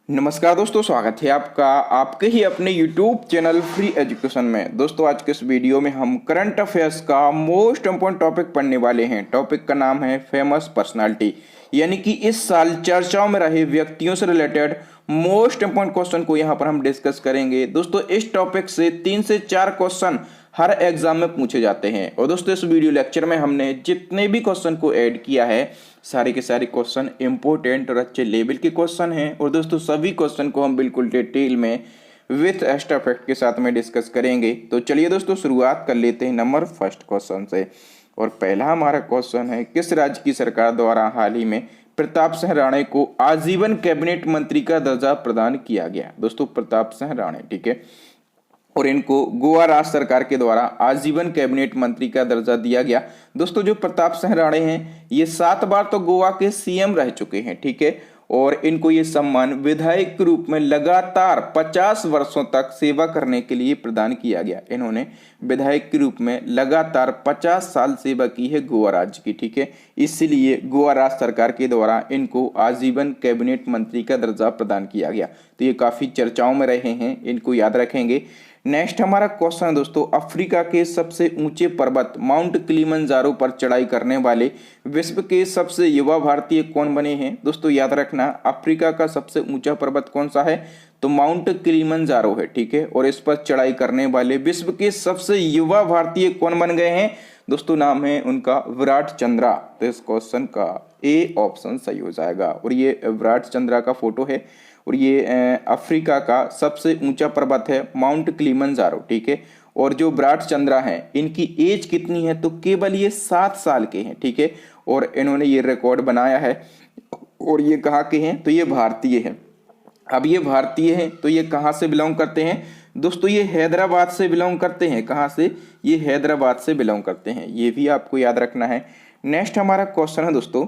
नमस्कार दोस्तों, स्वागत है आपका आपके ही अपने YouTube चैनल फ्री एजुकेशन में। दोस्तों आज के इस वीडियो में हम करंट अफेयर्स का मोस्ट इम्पोर्टेंट टॉपिक पढ़ने वाले हैं। टॉपिक का नाम है फेमस पर्सनालिटी, यानी कि इस साल चर्चाओं में रहे व्यक्तियों से रिलेटेड मोस्ट इम्पोर्टेंट क्वेश्चन को यहाँ पर हम डिस्कस करेंगे। दोस्तों इस टॉपिक से 3 से 4 क्वेश्चन हर एग्जाम में पूछे जाते हैं। और दोस्तों इस वीडियो लेक्चर में हमने जितने भी क्वेश्चन को ऐड किया है सारे के सारे क्वेश्चन इंपॉर्टेंट और अच्छे लेवल के क्वेश्चन हैं। और दोस्तों सभी क्वेश्चन को हम बिल्कुल डिटेल में विथ एक्स्ट्रा फैक्ट के साथ में डिस्कस करेंगे। तो चलिए दोस्तों शुरुआत कर लेते हैं नंबर फर्स्ट क्वेश्चन से। और पहला हमारा क्वेश्चन है, किस राज्य की सरकार द्वारा हाल ही में प्रताप सिंह राणे को आजीवन कैबिनेट मंत्री का दर्जा प्रदान किया गया। दोस्तों प्रताप सिंह राणे, ठीक है, और इनको गोवा राज्य सरकार के द्वारा आजीवन कैबिनेट मंत्री का दर्जा दिया गया। दोस्तों जो प्रताप सिंह राणे हैं ये 7 बार तो गोवा के सीएम रह चुके हैं, ठीक है, और इनको ये सम्मान विधायक के रूप में लगातार 50 वर्षों तक सेवा करने के लिए प्रदान किया गया। इन्होंने विधायक के रूप में लगातार 50 साल सेवा की है गोवा राज्य की, ठीक है, इसलिए गोवा राज्य सरकार के द्वारा इनको आजीवन कैबिनेट मंत्री का दर्जा प्रदान किया गया। तो ये काफी चर्चाओं में रहे हैं, इनको याद रखेंगे। नेक्स्ट हमारा क्वेश्चन है दोस्तों, अफ्रीका के सबसे ऊंचे पर्वत माउंट किलिमंजारो पर चढ़ाई करने वाले विश्व के सबसे युवा भारतीय कौन बने हैं। दोस्तों याद रखना, अफ्रीका का सबसे ऊंचा पर्वत कौन सा है, तो माउंट किलिमंजारो है, ठीक है, और इस पर चढ़ाई करने वाले विश्व के सबसे युवा भारतीय कौन बन गए हैं। दोस्तों नाम है उनका विराट चंद्रा। तो इस क्वेश्चन का ए ऑप्शन सही हो जाएगा। और ये विराट चंद्रा का फोटो है और ये अफ्रीका का सबसे ऊंचा पर्वत है माउंट किलिमंजारो, ठीक है। और जो विराट चंद्रा हैं इनकी एज कितनी है, तो केवल ये 7 साल के हैं, ठीक है, और इन्होंने ये रिकॉर्ड बनाया है। और ये कहाँ के हैं, तो ये भारतीय हैं। अब ये भारतीय हैं तो ये कहाँ से बिलोंग करते हैं, दोस्तों ये हैदराबाद से बिलोंग करते हैं। कहाँ से, ये हैदराबाद से बिलोंग करते हैं, ये भी आपको याद रखना है। नेक्स्ट हमारा क्वेश्चन है दोस्तों,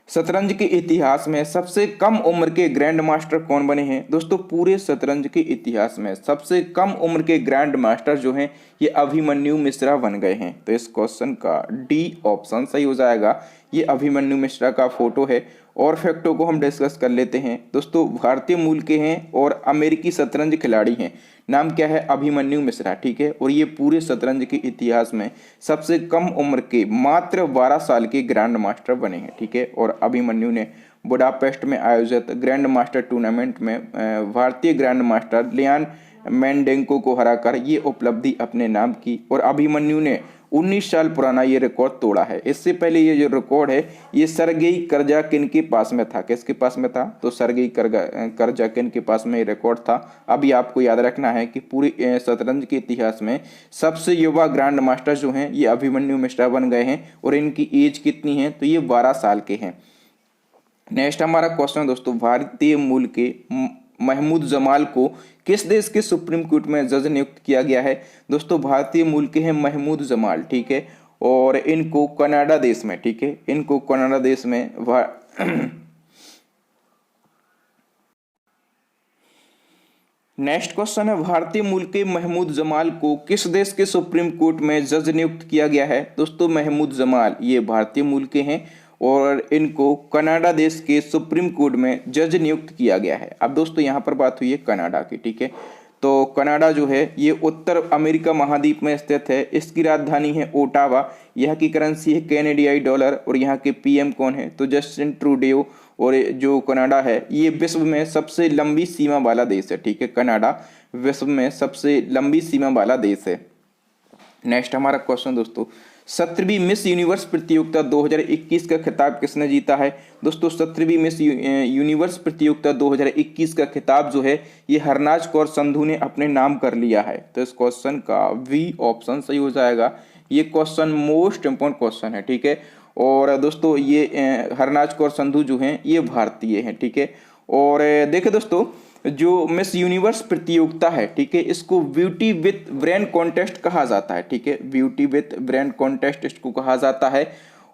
शतरंज के इतिहास में सबसे कम उम्र के ग्रैंड मास्टर कौन बने हैं। दोस्तों पूरे शतरंज के इतिहास में सबसे कम उम्र के ग्रैंड मास्टर जो हैं ये अभिमन्यु मिश्रा बन गए हैं। तो इस क्वेश्चन का डी ऑप्शन सही हो जाएगा। ये अभिमन्यु मिश्रा का फोटो है। और फैक्टों को हम डिस्कस कर लेते हैं। दोस्तों भारतीय मूल के हैं और अमेरिकी शतरंज खिलाड़ी हैं। नाम क्या है, अभिमन्यु मिश्रा, ठीक है, और ये पूरे शतरंज के इतिहास में सबसे कम उम्र के मात्र 12 साल के ग्रैंड मास्टर बने हैं, ठीक है। और अभिमन्यु ने बुडापेस्ट में आयोजित ग्रैंड मास्टर टूर्नामेंट में भारतीय ग्रैंड मास्टर लियान मेंडेंको को हराकर ये उपलब्धि अपने नाम की। और अभिमन्यु ने 19 साल पुराना ये रिकॉर्ड तोड़ा है। इससे पहले ये जो रिकॉर्ड है ये सरगेई करजाकिन के पास में था। किसके पास में था, तो सरगेई करजाकिन के पास में ये रिकॉर्ड था। अब ये आपको याद रखना है कि पूरी शतरंज के इतिहास में सबसे युवा ग्रैंड मास्टर जो हैं ये अभिमन्यु मिश्रा बन गए हैं। और इनकी एज कितनी है, तो ये 12 साल के हैं। नेक्स्ट हमारा क्वेश्चन है दोस्तों, भारतीय मूल के महमूद जमाल को किस देश के सुप्रीम कोर्ट में जज नियुक्त किया गया है। दोस्तों भारतीय मूल के हैं महमूद जमाल, ठीक है, और इनको कनाडा देश में, ठीक है, इनको कनाडा देश में नेक्स्ट क्वेश्चन है, भारतीय मूल के महमूद जमाल को किस देश के सुप्रीम कोर्ट में जज नियुक्त किया गया है। दोस्तों महमूद जमाल ये भारतीय मूल के हैं और इनको कनाडा देश के सुप्रीम कोर्ट में जज नियुक्त किया गया है। अब दोस्तों यहाँ पर बात हुई है कनाडा की, ठीक है, तो कनाडा जो है ये उत्तर अमेरिका महाद्वीप में स्थित है। इसकी राजधानी है ओटावा। यहाँ की करेंसी है कैनेडियाई डॉलर। और यहाँ के पीएम कौन है, तो जस्टिन ट्रूडेयो। और जो कनाडा है ये विश्व में सबसे लंबी सीमा वाला देश है, ठीक है, कनाडा विश्व में सबसे लंबी सीमा वाला देश है। नेक्स्ट हमारा क्वेश्चन दोस्तों, 17वीं मिस यूनिवर्स प्रतियोगिता 2021 का खिताब किसने जीता है। दोस्तों 17वीं मिस यूनिवर्स प्रतियोगिता 2021 का खिताब जो है ये हरनाज कौर संधू ने अपने नाम कर लिया है। तो इस क्वेश्चन का वी ऑप्शन सही हो जाएगा। ये क्वेश्चन मोस्ट इंपोर्टेंट क्वेश्चन है, ठीक है। और दोस्तों ये हरनाज कौर संधू जो हैं ये भारतीय हैं, ठीक है। और देखिए दोस्तों जो मिस यूनिवर्स प्रतियोगिता है, ठीक है, इसको ब्यूटी विथ ब्रेन कॉन्टेस्ट कहा जाता है, ठीक है, ब्यूटी विथ ब्रेन कॉन्टेस्ट इसको कहा जाता है।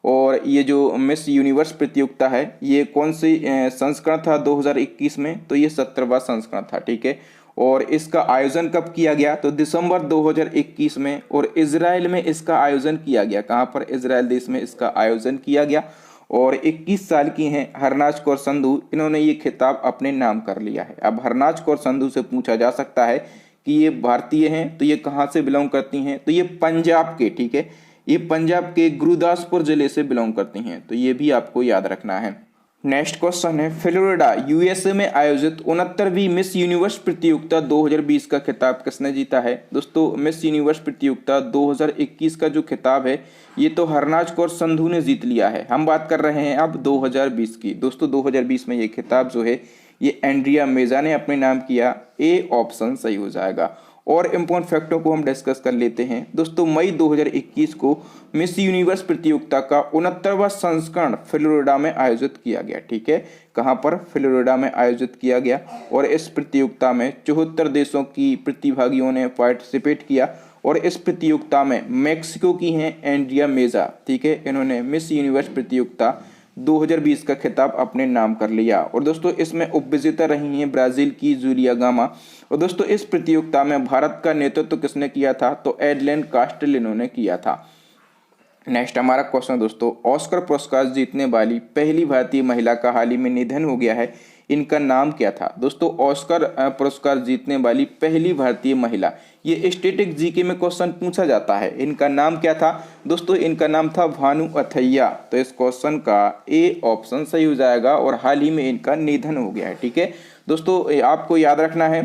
और ये जो मिस यूनिवर्स प्रतियोगिता है ये कौन सी संस्करण था 2021 में, तो ये 17वां संस्करण था, ठीक है। और इसका आयोजन कब किया गया, तो दिसंबर 2021 में। और इजराइल में इसका आयोजन किया गया। कहाँ पर, इजराइल देश में इसका आयोजन किया गया। और 21 साल की हैं हरनाज कौर संधू, इन्होंने ये खिताब अपने नाम कर लिया है। अब हरनाज कौर संधू से पूछा जा सकता है कि ये भारतीय हैं, तो ये कहाँ से बिलोंग करती हैं, तो ये पंजाब के, ठीक है, ये पंजाब के गुरदासपुर जिले से बिलोंग करती हैं, तो ये भी आपको याद रखना है। नेक्स्ट क्वेश्चन है, फ्लोरिडा यूएसए में आयोजित 69वीं मिस यूनिवर्स प्रतियोगिता 2020 का खिताब किसने जीता है। दोस्तों मिस यूनिवर्स प्रतियोगिता 2021 का जो खिताब है ये तो हरनाज कौर संधू ने जीत लिया है। हम बात कर रहे हैं अब 2020 की। दोस्तों 2020 में ये खिताब जो है ये एंड्रिया मेजा ने अपने नाम किया। ए ऑप्शन सही हो जाएगा। और इम्पोर्टेंट फैक्टों को हम डिस्कस कर लेते हैं। दोस्तों मई 2021 को मिस यूनिवर्स प्रतियोगिता का 69वां संस्करण फ्लोरिडा में आयोजित किया गया, ठीक है, कहां पर, फ्लोरिडा में आयोजित किया गया। और इस प्रतियोगिता में 74 देशों की प्रतिभागियों ने पार्टिसिपेट किया और इस प्रतियोगिता में मेक्सिको की हैं एंड्रिया मेजा, ठीक है, इन्होंने मिस यूनिवर्स प्रतियोगिता 2020 का खिताब अपने नाम कर लिया। और दोस्तों इसमें उपविजेता रही हैं ब्राजील की जूलिया गामा। और दोस्तों इस प्रतियोगिता में भारत का नेतृत्व किसने किया था, तो एडलेन कास्टेलिनो ने किया था। नेक्स्ट हमारा क्वेश्चन दोस्तों, ऑस्कर पुरस्कार जीतने वाली पहली भारतीय महिला का हाल ही में निधन हो गया है, इनका नाम क्या था। दोस्तों ऑस्कर पुरस्कार जीतने वाली पहली भारतीय महिला, ये स्टैटिक जीके में क्वेश्चन पूछा जाता है, इनका नाम क्या था। दोस्तों इनका नाम था भानु अथैया। तो इस क्वेश्चन का ए ऑप्शन सही हो जाएगा और हाल ही में इनका निधन हो गया है, ठीक है। दोस्तों आपको याद रखना है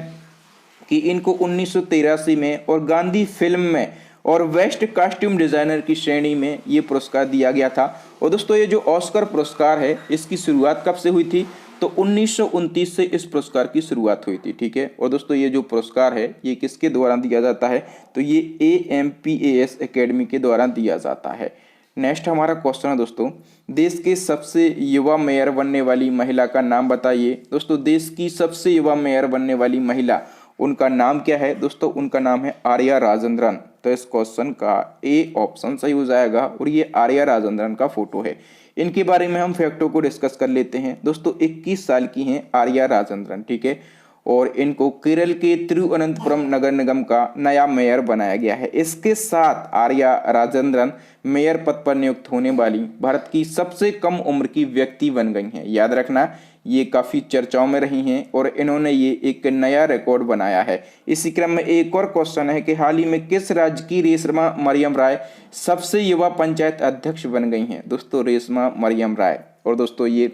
कि इनको 1983 में और गांधी फिल्म में और बेस्ट कॉस्ट्यूम डिजाइनर की श्रेणी में ये पुरस्कार दिया गया था। और दोस्तों ये जो ऑस्कर पुरस्कार है इसकी शुरुआत कब से हुई थी, तो 1929 से इस पुरस्कार की शुरुआत हुई थी, ठीक है। और दोस्तों ये जो पुरस्कार है ये किसके द्वारा दिया जाता है, तो ये AMPAS एकेडमी के द्वारा दिया जाता है। नेक्स्ट हमारा क्वेश्चन है दोस्तों, देश के सबसे युवा मेयर बनने वाली महिला का नाम बताइए। दोस्तों देश की सबसे युवा मेयर बनने वाली महिला, उनका नाम क्या है। दोस्तों उनका नाम है आर्या राजेंद्रन। तो इस क्वेश्चन का ए ऑप्शन सही हो जाएगा और ये आर्या राजेंद्रन का फोटो है। इनके बारे में हम फैक्टों को डिस्कस कर लेते हैं। दोस्तों 21 साल की हैं आर्या राजेंद्रन, ठीक है, और इनको केरल के तिरुवनंतपुरम नगर निगम का नया मेयर बनाया गया है। इसके साथ आर्या राजेंद्रन मेयर पद पर नियुक्त होने वाली भारत की सबसे कम उम्र की व्यक्ति बन गई हैं। याद रखना ये काफी चर्चाओं में रही हैं और इन्होंने ये एक नया रिकॉर्ड बनाया है। इसी क्रम में एक और क्वेश्चन है कि हाल ही में किस राज्य की रेशमा मरियम राय सबसे युवा पंचायत अध्यक्ष बन गई हैं। दोस्तों रेशमा मरियम राय, और दोस्तों ये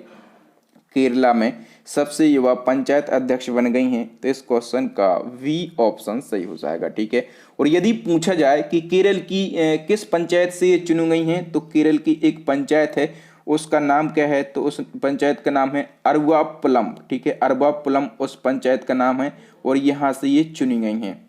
केरला में सबसे युवा पंचायत अध्यक्ष बन गई हैं। तो इस क्वेश्चन का वी ऑप्शन सही हो जाएगा, ठीक है। और यदि पूछा जाए कि केरल की किस पंचायत से ये चुनी गई हैं, तो केरल की एक पंचायत है, उसका नाम क्या है, तो उस पंचायत का नाम है अरवापुलम, ठीक है, अरवापुलम उस पंचायत का नाम है और यहाँ से ये चुनी गई हैं।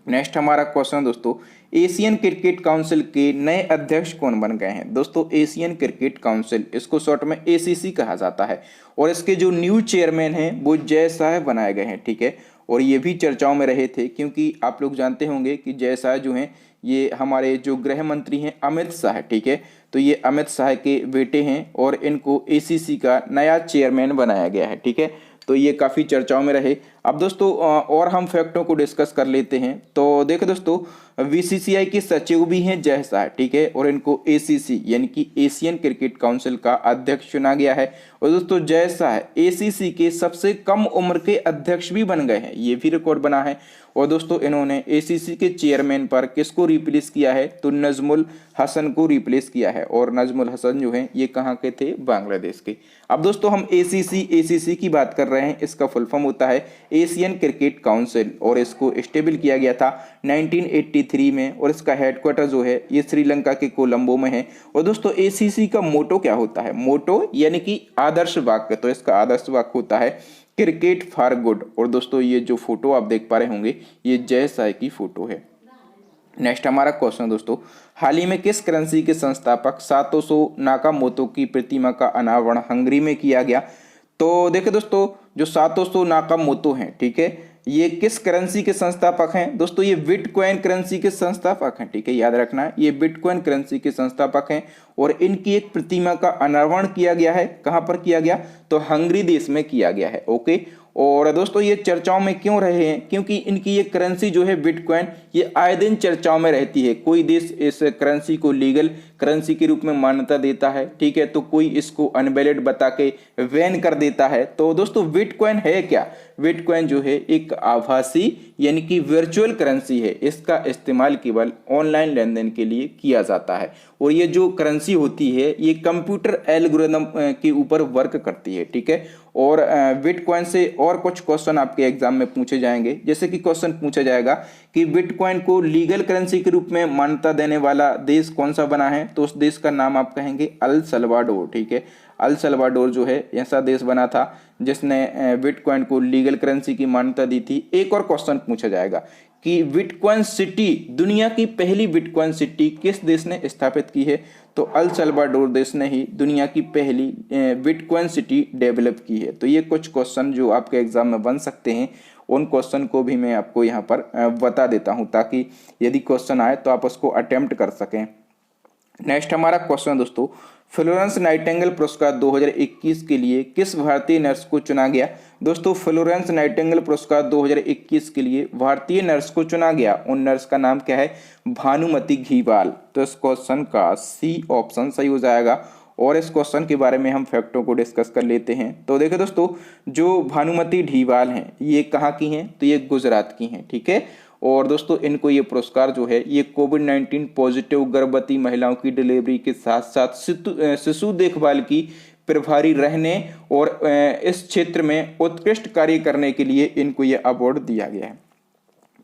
नेक्स्ट हमारा क्वेश्चन दोस्तों, एशियन क्रिकेट काउंसिल के नए अध्यक्ष कौन बन गए हैं। दोस्तों एशियन क्रिकेट काउंसिल, इसको शॉर्ट में ACC कहा जाता है, और इसके जो न्यू चेयरमैन हैं वो जय शाह बनाए गए हैं, ठीक है। और ये भी चर्चाओं में रहे थे क्योंकि आप लोग जानते होंगे कि जय शाह जो हैं ये हमारे जो गृह मंत्री हैं अमित शाह, ठीक है, तो ये अमित शाह के बेटे हैं और इनको ACC का नया चेयरमैन बनाया गया है, ठीक है। तो ये काफ़ी चर्चाओं में रहे। अब दोस्तों और हम फैक्टों को डिस्कस कर लेते हैं। तो देखो दोस्तों BCCI के सचिव भी हैं जय शाह, ठीक है, और इनको ACC यानी कि एशियन क्रिकेट काउंसिल का अध्यक्ष चुना गया है। और दोस्तों जय शाह ACC के सबसे कम उम्र के अध्यक्ष भी बन गए हैं, ये भी रिकॉर्ड बना है। और दोस्तों इन्होंने ACC के चेयरमैन पर किसको रिप्लेस किया है, तो नजमुल हसन को रिप्लेस किया है। और नजमुल हसन जो है ये कहाँ के थे, बांग्लादेश के। अब दोस्तों हम ACC की बात कर रहे हैं, इसका फुल फॉर्म होता है एशियन क्रिकेट काउंसिल, और इसको स्टेबल किया गया था 1983 में, और इसका हेडक्वार्टर जो है ये श्रीलंका के कोलंबो में है। और दोस्तों ACC का मोटो क्या होता है, मोटो यानी कि आदर्श वाक्य, तो इसका आदर्श वाक्य होता है क्रिकेट फॉर गुड। और दोस्तों ये जो फोटो आप देख पा रहे होंगे ये जय शाह की फोटो है। नेक्स्ट हमारा क्वेश्चन दोस्तों, हाल ही में किस करेंसी के संस्थापक सातोशी नाकामोतो की प्रतिमा का अनावरण हंगरी में किया गया। तो देखिए दोस्तों जो सातोशी नाकामोतो हैं, ठीक है, ये किस करेंसी के संस्थापक हैं। दोस्तों ये बिटकॉइन करेंसी के संस्थापक हैं, ठीक है, याद रखना ये बिटकॉइन करेंसी के संस्थापक हैं। और इनकी एक प्रतिमा का अनावरण किया गया है, कहां पर किया गया, तो हंगरी देश में किया गया है, ओके। और दोस्तों ये चर्चाओं में क्यों रहे हैं, क्योंकि इनकी ये करेंसी जो है बिटकॉइन ये आए दिन चर्चाओं में रहती है। कोई देश इस करेंसी को लीगल करेंसी के रूप में मान्यता देता है, ठीक है, तो कोई इसको अनवैलिड बता के बैन कर देता है। तो दोस्तों बिटकॉइन है क्या? बिटकॉइन जो है एक आभासी यानी कि वर्चुअल करेंसी है। इसका इस्तेमाल केवल ऑनलाइन लेन देन के लिए किया जाता है और ये जो करेंसी होती है ये कंप्यूटर एल्गोरिथम के ऊपर वर्क करती है, ठीक है। और बिटकॉइन से और कुछ क्वेश्चन आपके एग्जाम में पूछे जाएंगे, जैसे कि क्वेश्चन पूछा जाएगा कि बिटकॉइन को लीगल करेंसी के रूप में मान्यता देने वाला देश कौन सा बना है, तो उस देश का नाम आप कहेंगे अल सल्वाडोर, ठीक है। अल सल्वाडोर जो है ऐसा देश बना था जिसने बिटकॉइन को लीगल करेंसी की मान्यता दी थी। एक और क्वेश्चन पूछा जाएगा कि बिटकॉइन सिटी, दुनिया की पहली बिटकॉइन सिटी किस देश ने स्थापित की है, तो अल सल्वाडोर देश ने ही दुनिया की पहली बिटकॉइन सिटी डेवलप की है। तो ये कुछ क्वेश्चन जो आपके एग्जाम में बन सकते हैं, उन क्वेश्चन को भी मैं आपको यहाँ पर बता देता हूँ ताकि यदि क्वेश्चन आए तो आप उसको अटेम्प्ट कर सकें। नेक्स्ट हमारा क्वेश्चन दोस्तों, फ्लोरेंस नाइटिंगेल पुरस्कार 2021 के लिए किस भारतीय नर्स को चुना गया? दोस्तों फ्लोरेंस नाइटिंगेल पुरस्कार 2021 के लिए भारतीय नर्स को चुना गया, उन नर्स का नाम क्या है? भानुमति घीवाल। तो इस क्वेश्चन का सी ऑप्शन सही हो जाएगा। और इस क्वेश्चन के बारे में हम फैक्टों को डिस्कस कर लेते हैं। तो देखो दोस्तों, जो भानुमति ढीवाल हैं ये कहाँ की हैं? तो ये गुजरात की हैं, ठीक है। और दोस्तों इनको ये पुरस्कार जो है ये कोविड-19 पॉजिटिव गर्भवती महिलाओं की डिलीवरी के साथ साथ शिशु देखभाल की प्रभारी रहने और इस क्षेत्र में उत्कृष्ट कार्य करने के लिए इनको ये अवार्ड दिया गया है,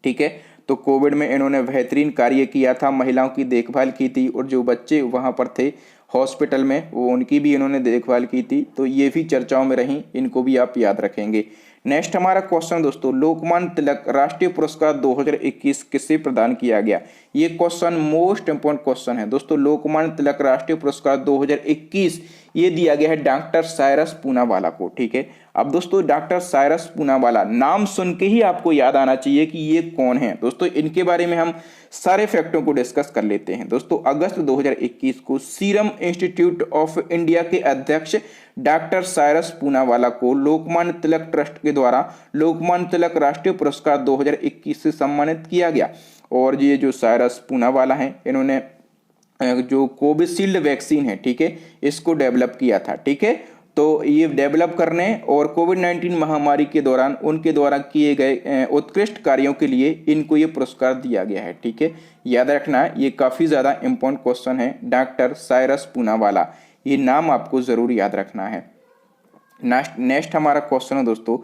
ठीक है। तो कोविड में इन्होंने बेहतरीन कार्य किया था, महिलाओं की देखभाल की थी और जो बच्चे वहाँ पर थे हॉस्पिटल में वो उनकी भी इन्होंने देखभाल की थी। तो ये भी चर्चाओं में रहीं, इनको भी आप याद रखेंगे। नेक्स्ट हमारा क्वेश्चन दोस्तों, लोकमान्य तिलक राष्ट्रीय पुरस्कार 2021 किसे प्रदान किया गया? ये क्वेश्चन मोस्ट इंपोर्टेंट क्वेश्चन है दोस्तों। लोकमान्य तिलक राष्ट्रीय पुरस्कार 2021 ये दिया गया है डॉक्टर साइरस पूनावाला को, ठीक है। अब दोस्तों डॉक्टर साइरस पूनावाला नाम सुन के ही आपको याद आना चाहिए कि ये कौन है। दोस्तों इनके बारे में हम सारे फैक्टों को डिस्कस कर लेते हैं। दोस्तों अगस्त 2021 को सीरम इंस्टीट्यूट ऑफ इंडिया के अध्यक्ष डॉक्टर साइरस पूनावाला को लोकमान्य तिलक ट्रस्ट के द्वारा लोकमान्य तिलक राष्ट्रीय पुरस्कार 2021 से सम्मानित किया गया। और ये जो साइरस पूनावाला हैं इन्होंने जो कोविशील्ड वैक्सीन है, ठीक है, इसको डेवलप किया था, ठीक है। तो ये डेवलप करने और कोविड-19 महामारी के दौरान उनके द्वारा किए गए उत्कृष्ट कार्यों के लिए इनको ये पुरस्कार दिया गया है, ठीक है। याद रखना ये काफ़ी ज़्यादा इम्पोर्टेंट क्वेश्चन है, डॉक्टर साइरस पूनावाला, ये नाम आपको ज़रूर याद रखना है। नेक्स्ट हमारा क्वेश्चन है दोस्तों,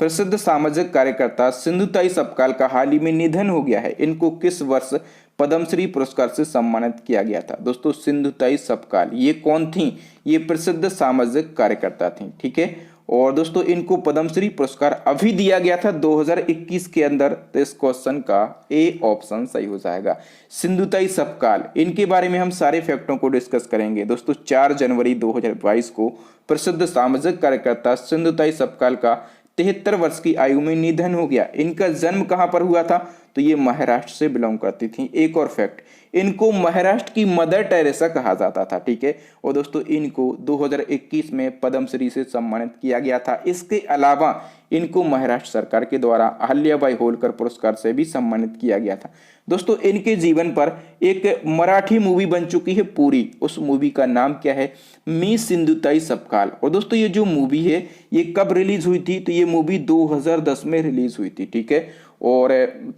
प्रसिद्ध सामाजिक कार्यकर्ता सिंधुताई सपकाल का हाल ही में निधन हो गया है, इनको किस वर्ष पद्मश्री पुरस्कार से सम्मानित किया गया था? दोस्तों सिंधुताई सपकाल ये कौन थी? ये प्रसिद्ध सामाजिक कार्यकर्ता थी, ठीक है। और दोस्तों इनको पद्मश्री पुरस्कार अभी दिया गया था 2021 के अंदर। तो इस क्वेश्चन का ए ऑप्शन सही हो जाएगा, सिंधुताई सपकाल। इनके बारे में हम सारे फैक्टों को डिस्कस करेंगे। दोस्तों 4 जनवरी 2022 को प्रसिद्ध सामाजिक कार्यकर्ता सिंधुताई सपकाल का 73 वर्ष की आयु में निधन हो गया। इनका जन्म कहां पर हुआ था? तो ये महाराष्ट्र से बिलोंग करती थी। एक और फैक्ट, इनको महाराष्ट्र की मदर टेरेसा कहा जाता था, ठीक है। और दोस्तों इनको 2021 में पद्मश्री से सम्मानित किया गया था। इसके अलावा इनको महाराष्ट्र सरकार के द्वारा अहल्याबाई होलकर पुरस्कार से भी सम्मानित किया गया था। दोस्तों इनके जीवन पर एक मराठी मूवी बन चुकी है पूरी, उस मूवी का नाम क्या है? मी सिंधुताई सपकाल। और दोस्तों ये जो मूवी है ये कब रिलीज हुई थी? तो ये मूवी 2010 में रिलीज हुई थी, ठीक है। और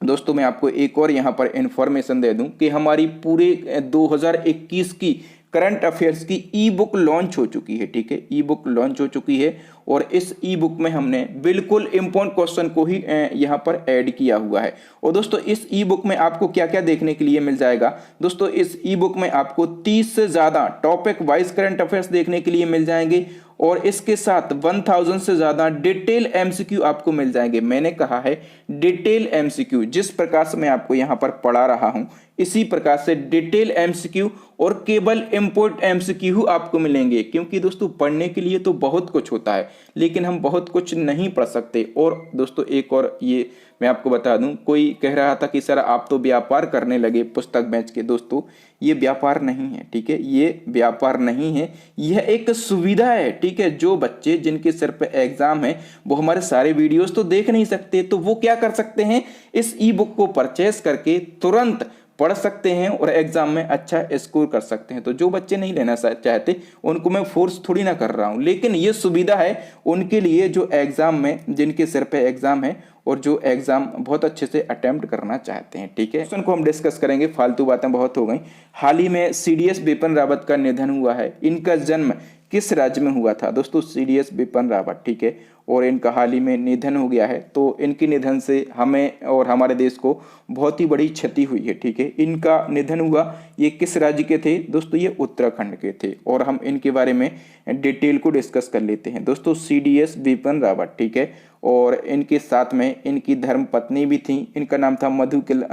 दोस्तों मैं आपको एक और यहाँ पर इंफॉर्मेशन दे दूं कि हमारी पूरे 2021 की करंट अफेयर्स की ई बुक लॉन्च हो चुकी है, ठीक है। ई बुक लॉन्च हो चुकी है और इस ई बुक में हमने बिल्कुल इम्पोर्टेंट क्वेश्चन को ही यहाँ पर ऐड किया हुआ है। और दोस्तों इस ई बुक में आपको क्या क्या देखने के लिए मिल जाएगा? दोस्तों इस ई बुक में आपको 30 से ज़्यादा टॉपिक वाइज करंट अफेयर्स देखने के लिए मिल जाएंगे और इसके साथ 1000 से ज़्यादा डिटेल एमसीक्यू आपको मिल जाएंगे। मैंने कहा है डिटेल एमसीक्यू, जिस प्रकार से मैं आपको यहाँ पर पढ़ा रहा हूँ इसी प्रकार से डिटेल एमसीक्यू और केवल इंपोर्ट एमसीक्यू आपको मिलेंगे। क्योंकि दोस्तों पढ़ने के लिए तो बहुत कुछ होता है लेकिन हम बहुत कुछ नहीं पढ़ सकते। और दोस्तों एक और ये मैं आपको बता दूं, कोई कह रहा था कि सर आप तो व्यापार करने लगे पुस्तक बेच के। दोस्तों ये व्यापार नहीं है, ठीक है, ये व्यापार नहीं है, यह एक सुविधा है, ठीक है। जो बच्चे जिनके सिर पे एग्जाम है वो हमारे सारे वीडियोस तो देख नहीं सकते, तो वो क्या कर सकते हैं, इस ई बुक को परचेस करके तुरंत पढ़ सकते हैं और एग्जाम में अच्छा स्कोर कर सकते हैं। तो जो बच्चे नहीं लेना चाहते उनको मैं फोर्स थोड़ी ना कर रहा हूं, लेकिन ये सुविधा है उनके लिए जो एग्जाम में, जिनके सिर पे एग्जाम है और जो एग्जाम बहुत अच्छे से अटेम्प्ट करना चाहते हैं। ठीक है, क्वेश्चन को हम डिस्कस करेंगे, फालतू बातें बहुत हो गई। हाल ही में सीडीएस बिपिन रावत का निधन हुआ है। इनका जन्म किस राज्य में हुआ था? दोस्तों सीडीएस बिपिन रावत, ठीक है, और इनका हाल ही में निधन हो गया है। तो इनके निधन से हमें और हमारे देश को बहुत ही बड़ी क्षति हुई है। ठीक है, इनका निधन हुआ, ये किस राज्य के थे? दोस्तों ये उत्तराखंड के थे, और हम इनके बारे में डिटेल को डिस्कस कर लेते हैं। दोस्तों सीडीएस बिपिन रावत, ठीक है, और इनके साथ में इनकी धर्म पत्नी भी थी, इनका नाम था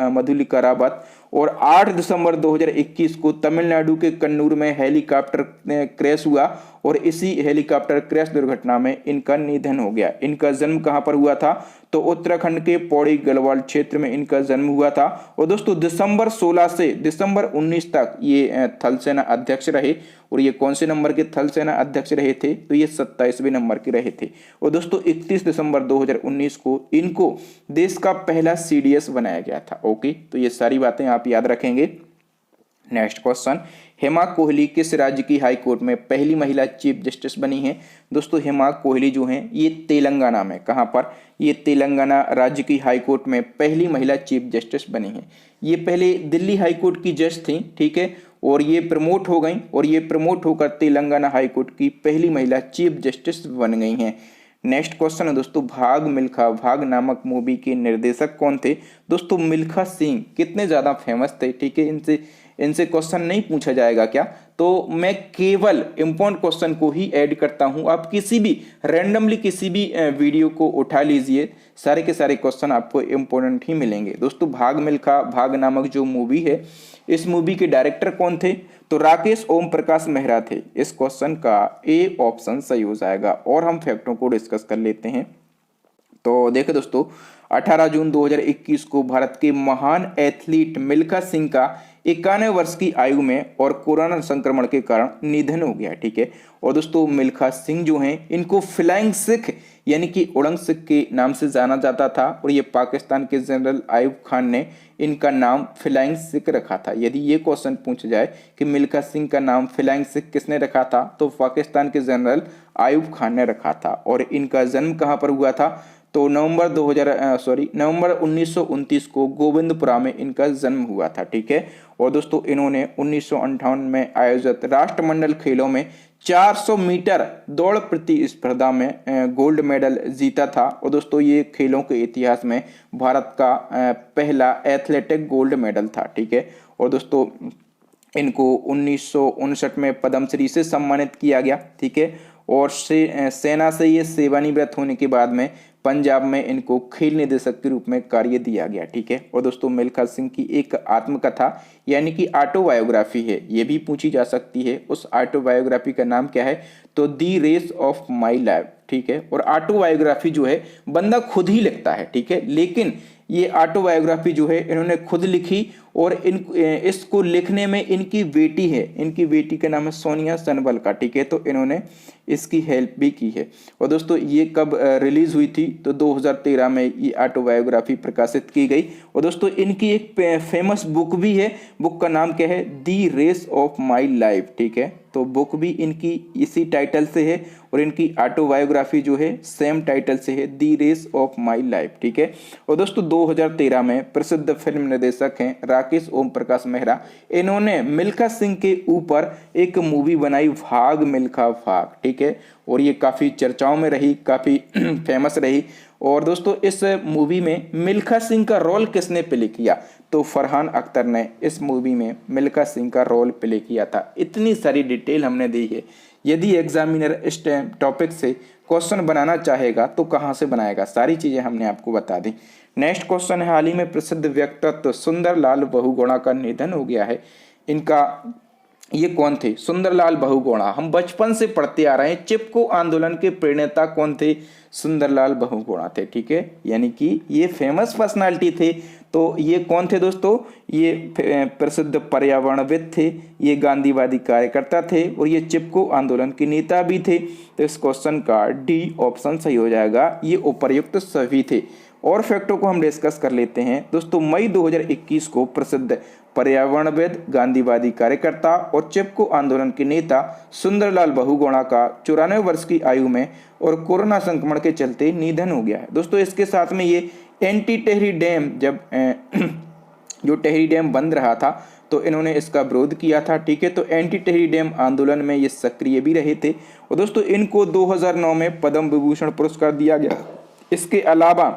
मधुलिका रावत। और 8 दिसंबर 2021 को तमिलनाडु के कन्नूर में हेलीकॉप्टर क्रैश हुआ और इसी हेलीकॉप्टर क्रैश दुर्घटना में इनका निधन हो गया। इनका जन्म कहां पर हुआ था? तो उत्तराखंड के पौड़ी गढ़वाल क्षेत्र में इनका जन्म हुआ था। और दोस्तों दिसंबर 16 से दिसंबर 19 तक ये थल सेना अध्यक्ष रहे। और ये कौन से नंबर के थल सेना अध्यक्ष रहे थे? तो ये 27वें नंबर के रहे थे। और दोस्तों 31 दिसंबर 2019 को इनको देश का पहला सीडीएस बनाया गया था। ओके, तो ये सारी बातें आप याद रखेंगे। नेक्स्ट क्वेश्चन, हेमा कोहली किस राज्य की हाई कोर्ट में पहली महिला चीफ जस्टिस बनी है? दोस्तों हेमा कोहली जो हैं ये तेलंगाना में, कहां पर? ये तेलंगाना राज्य की हाई कोर्ट में पहली महिला चीफ जस्टिस बनी है। ये पहले दिल्ली हाई कोर्ट की जज थी, ठीक है, और ये प्रमोट हो गई और ये प्रमोट होकर तेलंगाना हाई कोर्ट की पहली महिला चीफ जस्टिस बन गई हैं। नेक्स्ट क्वेश्चन है दोस्तों, भाग मिल्खा भाग नामक मूवी के निर्देशक कौन थे? दोस्तों मिल्खा सिंह कितने ज्यादा फेमस थे, ठीक है, इनसे क्वेश्चन नहीं पूछा जाएगा क्या? तो मैं केवल इंपॉर्टेंट क्वेश्चन को ही ऐड करता हूं। आप किसी भी रैंडमली किसी भी वीडियो को उठा लीजिए, सारे के सारे क्वेश्चन आपको इंपॉर्टेंट ही मिलेंगे। दोस्तों भाग मिल्खा भाग नामक जो मूवी है, इस मूवी के डायरेक्टर कौन थे? तो राकेश ओम प्रकाश मेहरा थे। इस क्वेश्चन का ए ऑप्शन सही हो जाएगा। और हम फैक्टों को डिस्कस कर लेते हैं। तो देखो दोस्तों, 18 जून 2021 को भारत के महान एथलीट मिल्खा सिंह का 91 वर्ष की आयु में और कोरोना संक्रमण के कारण निधन हो गया, ठीक है। और दोस्तों मिल्खा सिंह जो हैं इनको फ्लाइंग सिख यानी कि उड़ंग सिख के नाम से जाना जाता था। और ये पाकिस्तान के जनरल आयुब खान ने इनका नाम फ्लाइंग सिख रखा था। यदि ये क्वेश्चन पूछ जाए कि मिल्खा सिंह का नाम फ्लाइंग सिख किसने रखा था, तो पाकिस्तान के जनरल आयुब खान ने रखा था। और इनका जन्म कहाँ पर हुआ था? तो नवंबर 1929 को गोविंदपुरा में इनका जन्म हुआ था, ठीक है। और दोस्तों इन्होंने 1958 में आयोजित राष्ट्रमंडल खेलों में 400 मीटर दौड़ प्रतिस्पर्धा में गोल्ड मेडल जीता था। और दोस्तों ये खेलों के इतिहास में भारत का पहला एथलेटिक गोल्ड मेडल था, ठीक है। और दोस्तों इनको 1959 में पद्मश्री से सम्मानित किया गया, ठीक है। और सेना से ये सेवानिवृत्त होने के बाद में पंजाब में इनको खेल निदेशक के रूप में कार्य दिया गया, ठीक है। और दोस्तों मिल्खा सिंह की एक आत्मकथा यानी कि ऑटोबायोग्राफी है, ये भी पूछी जा सकती है। उस ऑटोबायोग्राफी का नाम क्या है? तो दी रेस ऑफ माई लाइफ, ठीक है। और ऑटोबायोग्राफी जो है बंदा खुद ही लिखता है, ठीक है, लेकिन ये ऑटोबायोग्राफी जो है इन्होंने खुद लिखी। और इसको लिखने में इनकी बेटी है, इनकी बेटी का नाम है सोनिया सनबल का, ठीक है। तो इन्होंने इसकी हेल्प भी की है। और दोस्तों ये कब रिलीज हुई थी? तो 2013 में ये ऑटोबायोग्राफी प्रकाशित की गई। और दोस्तों इनकी एक फेमस बुक भी है, बुक का नाम क्या है? दी रेस ऑफ माई लाइफ, ठीक है। तो बुक भी इनकी इसी टाइटल से है और इनकी ऑटोबायोग्राफी जो है सेम टाइटल से है, दी रेस ऑफ माई लाइफ, ठीक है। और दोस्तों 2013 में प्रसिद्ध फिल्म निर्देशक हैं राकेश ओम प्रकाश मेहरा, इन्होंने मिल्खा सिंह के ऊपर एक मूवी बनाई भाग मिल्खा भाग, ठीक है। और ये काफ़ी चर्चाओं में रही, काफ़ी फेमस रही। और दोस्तों इस मूवी में मिल्खा सिंह का रोल किसने प्ले किया? तो फरहान अख्तर ने इस मूवी में मिल्खा सिंह का रोल प्ले किया था। इतनी सारी डिटेल हमने दी है। यदि एग्जामिनर इस टॉपिक से क्वेश्चन बनाना चाहेगा तो कहाँ से बनाएगा, सारी चीज़ें हमने आपको बता दी। नेक्स्ट क्वेश्चन है, हाल ही में प्रसिद्ध व्यक्तित्व सुंदरलाल बहुगुणा का निधन हो गया है। इनका ये कौन थे? सुंदरलाल बहुगुणा हम बचपन से पढ़ते आ रहे हैं। चिपको आंदोलन के प्रणेता कौन थे? सुंदरलाल बहुगुणा थे। ठीक है, यानी कि ये फेमस पर्सनालिटी थे। तो ये कौन थे दोस्तों? ये प्रसिद्ध पर्यावरणविद थे, ये गांधीवादी कार्यकर्ता थे और ये चिपको आंदोलन के नेता भी थे। तो इस क्वेश्चन का डी ऑप्शन सही हो जाएगा, ये उपर्युक्त सभी थे। और फैक्टों को हम डिस्कस कर लेते हैं दोस्तों। मई 2021 को प्रसिद्ध पर्यावरणविद, गांधीवादी कार्यकर्ता और चिपको आंदोलन के नेता सुंदरलाल बहुगुणा का 94 वर्ष की आयु में और कोरोना संक्रमण के चलते निधन हो गया है। दोस्तों इसके साथ में ये एंटी टेहरी डैम, जब जो टेहरी डैम बंद रहा था तो इन्होंने इसका विरोध किया था। ठीक है, तो एंटी टेहरी डैम आंदोलन में ये सक्रिय भी रहे थे। और दोस्तों इनको 2009 में पद्म विभूषण पुरस्कार दिया गया। इसके अलावा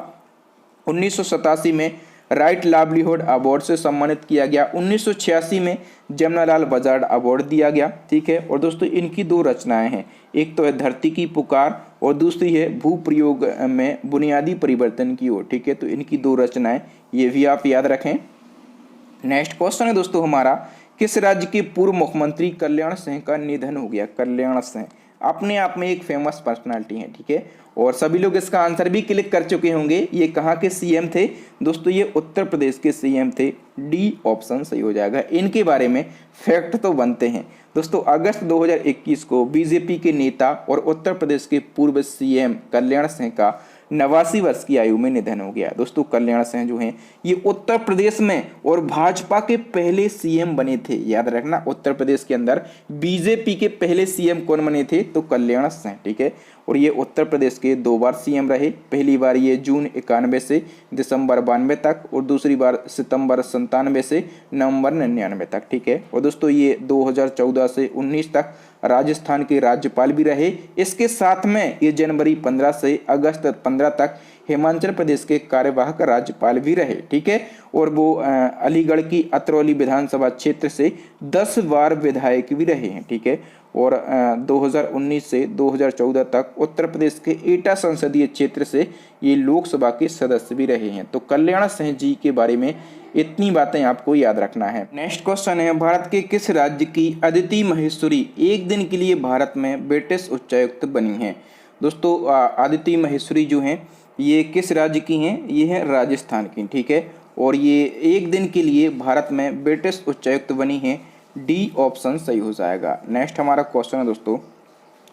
1987 में राइट लाइवलीहुड अवार्ड से सम्मानित किया गया। 1986 में जमनालाल बजाज अवार्ड दिया गया। ठीक है, और दोस्तों इनकी 2 रचनाएं हैं, एक तो है धरती की पुकार और दूसरी है भू प्रयोग में बुनियादी परिवर्तन की ओर। ठीक है, तो इनकी 2 रचनाएं, ये भी आप याद रखें। नेक्स्ट क्वेश्चन है दोस्तों हमारा, किस राज्य के पूर्व मुख्यमंत्री कल्याण सिंह का निधन हो गया? कल्याण सिंह अपने आप में एक फेमस पर्सनालिटी है। ठीक है, और सभी लोग इसका आंसर भी क्लिक कर चुके होंगे। ये कहाँ के सीएम थे दोस्तों? ये उत्तर प्रदेश के सीएम थे। डी ऑप्शन सही हो जाएगा। इनके बारे में फैक्ट तो बनते हैं दोस्तों। अगस्त 2021 को बीजेपी के नेता और उत्तर प्रदेश के पूर्व सीएम कल्याण सिंह का 89 वर्ष की आयु में निधन हो गया। दोस्तों कल्याण सिंह जो हैं ये उत्तर प्रदेश में और भाजपा के पहले सीएम बने थे। याद रखना, उत्तर प्रदेश के अंदर बीजेपी के पहले सीएम कौन बने थे? तो कल्याण सिंह। ठीक है, और ये उत्तर प्रदेश के 2 बार सीएम रहे। पहली बार ये जून 91 से दिसंबर 92 तक और दूसरी बार सितंबर 97 से नवंबर 99 तक। ठीक है, और दोस्तों ये 2014 से 19 तक राजस्थान के राज्यपाल भी रहे। इसके साथ में ये जनवरी 15 से अगस्त 15 तक हिमाचल प्रदेश के कार्यवाहक राज्यपाल भी रहे। ठीक है, और वो अलीगढ़ की अतरौली विधानसभा क्षेत्र से 10 बार विधायक भी रहे हैं। ठीक है, और 2019 से 2014 तक उत्तर प्रदेश के एटा संसदीय क्षेत्र से ये लोकसभा के सदस्य भी रहे हैं। तो कल्याण सिंह जी के बारे में इतनी बातें आपको याद रखना है। नेक्स्ट क्वेश्चन है, भारत के किस राज्य की अदिति महेश्वरी एक दिन के लिए भारत में ब्रिटिश उच्चायुक्त बनी हैं? दोस्तों अदिति महेश्वरी जो हैं ये किस राज्य की हैं? ये है राजस्थान की। ठीक है, और ये एक दिन के लिए भारत में ब्रिटिश उच्चायुक्त बनी हैं। डी ऑप्शन सही हो जाएगा। नेक्स्ट हमारा क्वेश्चन है दोस्तों,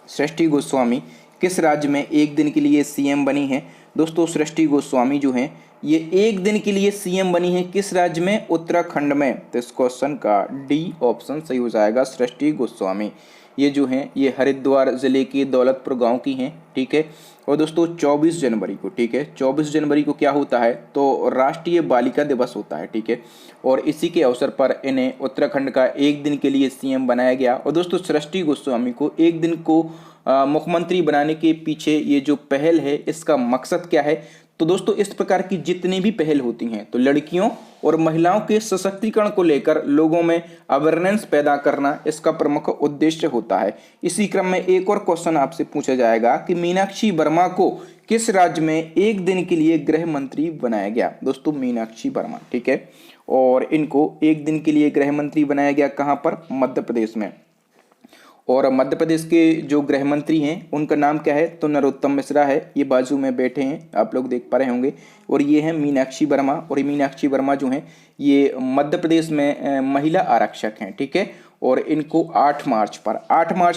सृष्टि गोस्वामी किस राज्य में एक दिन के लिए सीएम बनी है? दोस्तों सृष्टि गोस्वामी जो हैं ये एक दिन के लिए सीएम बनी है किस राज्य में? उत्तराखंड में। तो इस क्वेश्चन का डी ऑप्शन सही हो जाएगा, सृष्टि गोस्वामी। ये जो हैं ये हरिद्वार जिले के दौलतपुर गांव की हैं। ठीक है, और दोस्तों 24 जनवरी को, ठीक है, 24 जनवरी को क्या होता है? तो राष्ट्रीय बालिका दिवस होता है। ठीक है, और इसी के अवसर पर इन्हें उत्तराखंड का एक दिन के लिए सीएम बनाया गया। और दोस्तों सृष्टि गोस्वामी को एक दिन को मुख्यमंत्री बनाने के पीछे ये जो पहल है इसका मकसद क्या है? तो दोस्तों इस प्रकार की जितनी भी पहल होती हैं तो लड़कियों और महिलाओं के सशक्तिकरण को लेकर लोगों में अवेयरनेस पैदा करना इसका प्रमुख उद्देश्य होता है। इसी क्रम में एक और क्वेश्चन आपसे पूछा जाएगा कि मीनाक्षी वर्मा को किस राज्य में एक दिन के लिए गृह मंत्री बनाया गया? दोस्तों मीनाक्षी वर्मा। ठीक है, और इनको एक दिन के लिए गृह मंत्री बनाया गया कहाँ पर? मध्य प्रदेश में। और मध्य प्रदेश के जो गृह मंत्री हैं उनका नाम क्या है? तो नरोत्तम मिश्रा है। ये बाजू में बैठे हैं, आप लोग देख पा रहे होंगे। और ये है मीनाक्षी वर्मा। और ये मीनाक्षी वर्मा जो हैं ये मध्य प्रदेश में महिला आरक्षक हैं। ठीक है, और इनको 8 मार्च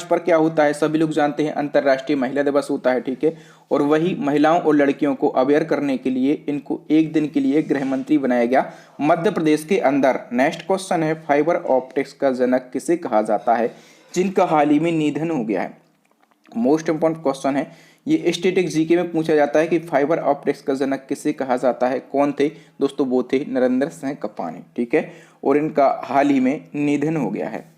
पर क्या होता है? सभी लोग जानते हैं अंतर्राष्ट्रीय महिला दिवस होता है। ठीक है, और वही महिलाओं और लड़कियों को अवेयर करने के लिए इनको एक दिन के लिए गृह मंत्री बनाया गया मध्य प्रदेश के अंदर। नेक्स्ट क्वेश्चन है, फाइबर ऑप्टिक्स का जनक किसे कहा जाता है जिनका हाल ही में निधन हो गया है? मोस्ट इंपॉर्टेंट क्वेश्चन है ये, स्टैटिक जीके में पूछा जाता है कि फाइबर ऑप्टिक्स का जनक किसे कहा जाता है? कौन थे दोस्तों? वो थे नरेंद्र सिंह कपानी। ठीक है, और इनका हाल ही में निधन हो गया है।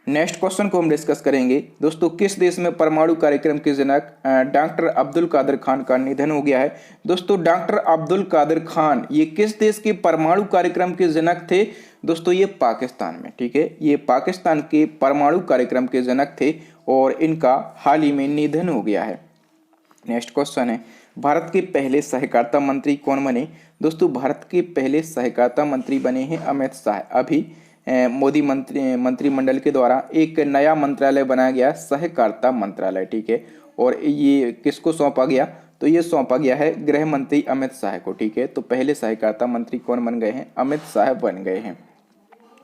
नेक्स्ट क्वेश्चन को हम डिस्कस करेंगे दोस्तों, किस देश में परमाणु कार्यक्रम के जनक डॉक्टर अब्दुल कादिर खान का निधन हो गया है? दोस्तों डॉक्टर अब्दुल कादिर खान ये किस देश के परमाणु कार्यक्रम के जनक थे? दोस्तों ये पाकिस्तान में। ठीक है, ये पाकिस्तान के परमाणु कार्यक्रम के जनक थे और इनका हाल ही में निधन हो गया है। नेक्स्ट क्वेश्चन है, भारत के पहले सहकारिता मंत्री कौन बने? दोस्तों भारत के पहले सहकारिता मंत्री बने हैं अमित शाह। अभी मोदी मंत्रिमंडल के द्वारा एक नया मंत्रालय बनाया गया, सहकारिता मंत्रालय। ठीक है, और ये किसको सौंपा गया, तो ये सौंपा गया है गृह मंत्री अमित शाह को। ठीक है, तो पहले सहकारिता मंत्री कौन बन गए हैं, अमित शाह बन गए हैं।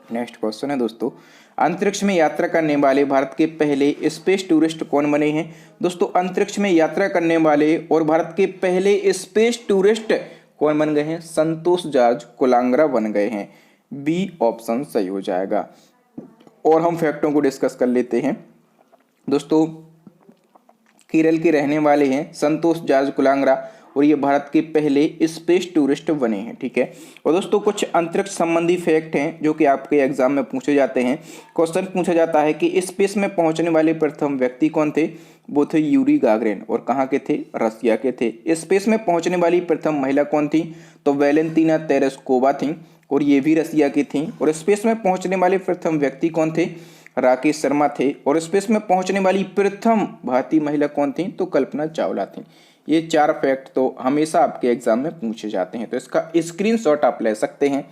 नेक्स्ट क्वेश्चन है दोस्तों, अंतरिक्ष में यात्रा करने वाले भारत के पहले स्पेस टूरिस्ट कौन बने हैं। दोस्तों अंतरिक्ष में यात्रा करने वाले और भारत के पहले स्पेस टूरिस्ट कौन बन गए हैं, संतोष जॉर्ज कुलांगरा बन गए हैं। बी ऑप्शन सही हो जाएगा। और हम फैक्टों को डिस्कस कर लेते हैं दोस्तों। केरल के रहने वाले हैं संतोष जॉर्ज कुलांगरा और ये भारत के पहले स्पेस टूरिस्ट बने हैं। ठीक है, और दोस्तों कुछ अंतरिक्ष संबंधी फैक्ट हैं जो कि आपके एग्जाम में पूछे जाते हैं। क्वेश्चन पूछा जाता है कि स्पेस में पहुंचने वाले प्रथम व्यक्ति कौन थे, वो थे यूरी गागरिन और कहाँ के थे, रसिया के थे। स्पेस में पहुंचने वाली प्रथम महिला कौन थी, तो वैलेंटीना तेरेस्कोवा थी और ये भी रसिया की थी। और स्पेस में पहुंचने वाले प्रथम व्यक्ति कौन थे, राकेश शर्मा थे। और स्पेस में पहुंचने वाली प्रथम भारतीय महिला कौन थी, तो कल्पना चावला थी। ये 4 फैक्ट तो हमेशा आपके एग्जाम में पूछे जाते हैं, तो इसका स्क्रीनशॉट आप ले सकते हैं।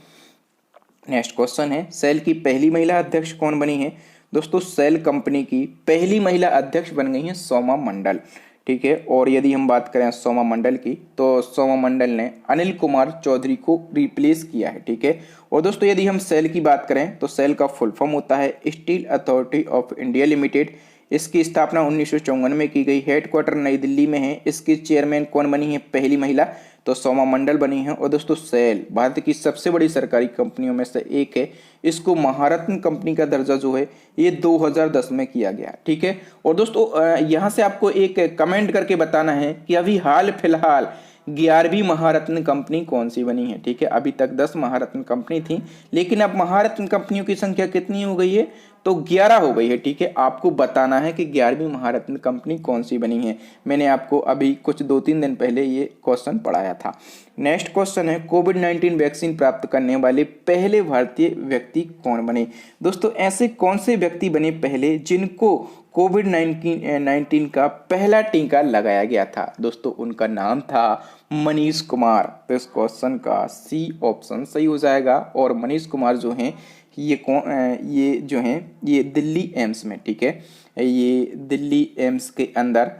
नेक्स्ट क्वेश्चन है, सेल की पहली महिला अध्यक्ष कौन बनी है। दोस्तों सेल कंपनी की पहली महिला अध्यक्ष बन गई है सोमा मंडल। ठीक है, और यदि हम बात करें सोमा मंडल की, तो सोमा मंडल ने अनिल कुमार चौधरी को रिप्लेस किया है। ठीक है, और दोस्तों यदि हम सेल की बात करें तो सेल का फुल फॉर्म होता है steel authority of India limited. इसकी स्थापना 1954 में की गई। हेडक्वार्टर नई दिल्ली में है। इसकी चेयरमैन कौन बनी है, पहली महिला, तो सोमा मंडल बनी है। और दोस्तों सेल भारत की सबसे बड़ी सरकारी कंपनियों में से एक है। इसको महारत्न कंपनी का दर्जा जो है ये 2010 में किया गया। ठीक है, और दोस्तों यहाँ से आपको एक कमेंट करके बताना है कि अभी हाल फिलहाल 11वीं महारत्न कंपनी कौन सी बनी है। ठीक है, अभी तक 10 महारत्न कंपनी थी, लेकिन अब महारत्न कंपनियों की संख्या कितनी हो गई है, तो 11 हो गई है। ठीक है, आपको बताना है कि 11वीं महारत्न कंपनी कौन सी बनी है। मैंने आपको अभी कुछ 2-3 दिन पहले ये क्वेश्चन पढ़ाया था। नेक्स्ट क्वेश्चन है, कोविड-19 वैक्सीन प्राप्त करने वाले पहले भारतीय व्यक्ति कौन बने। दोस्तों ऐसे कौन से व्यक्ति बने पहले जिनको कोविड-19 का पहला टीका लगाया गया था। दोस्तों उनका नाम था मनीष कुमार। तो इस क्वेश्चन का सी ऑप्शन सही हो जाएगा। और मनीष कुमार जो हैं ये जो हैं ये दिल्ली एम्स में, ठीक है, ये दिल्ली एम्स के अंदर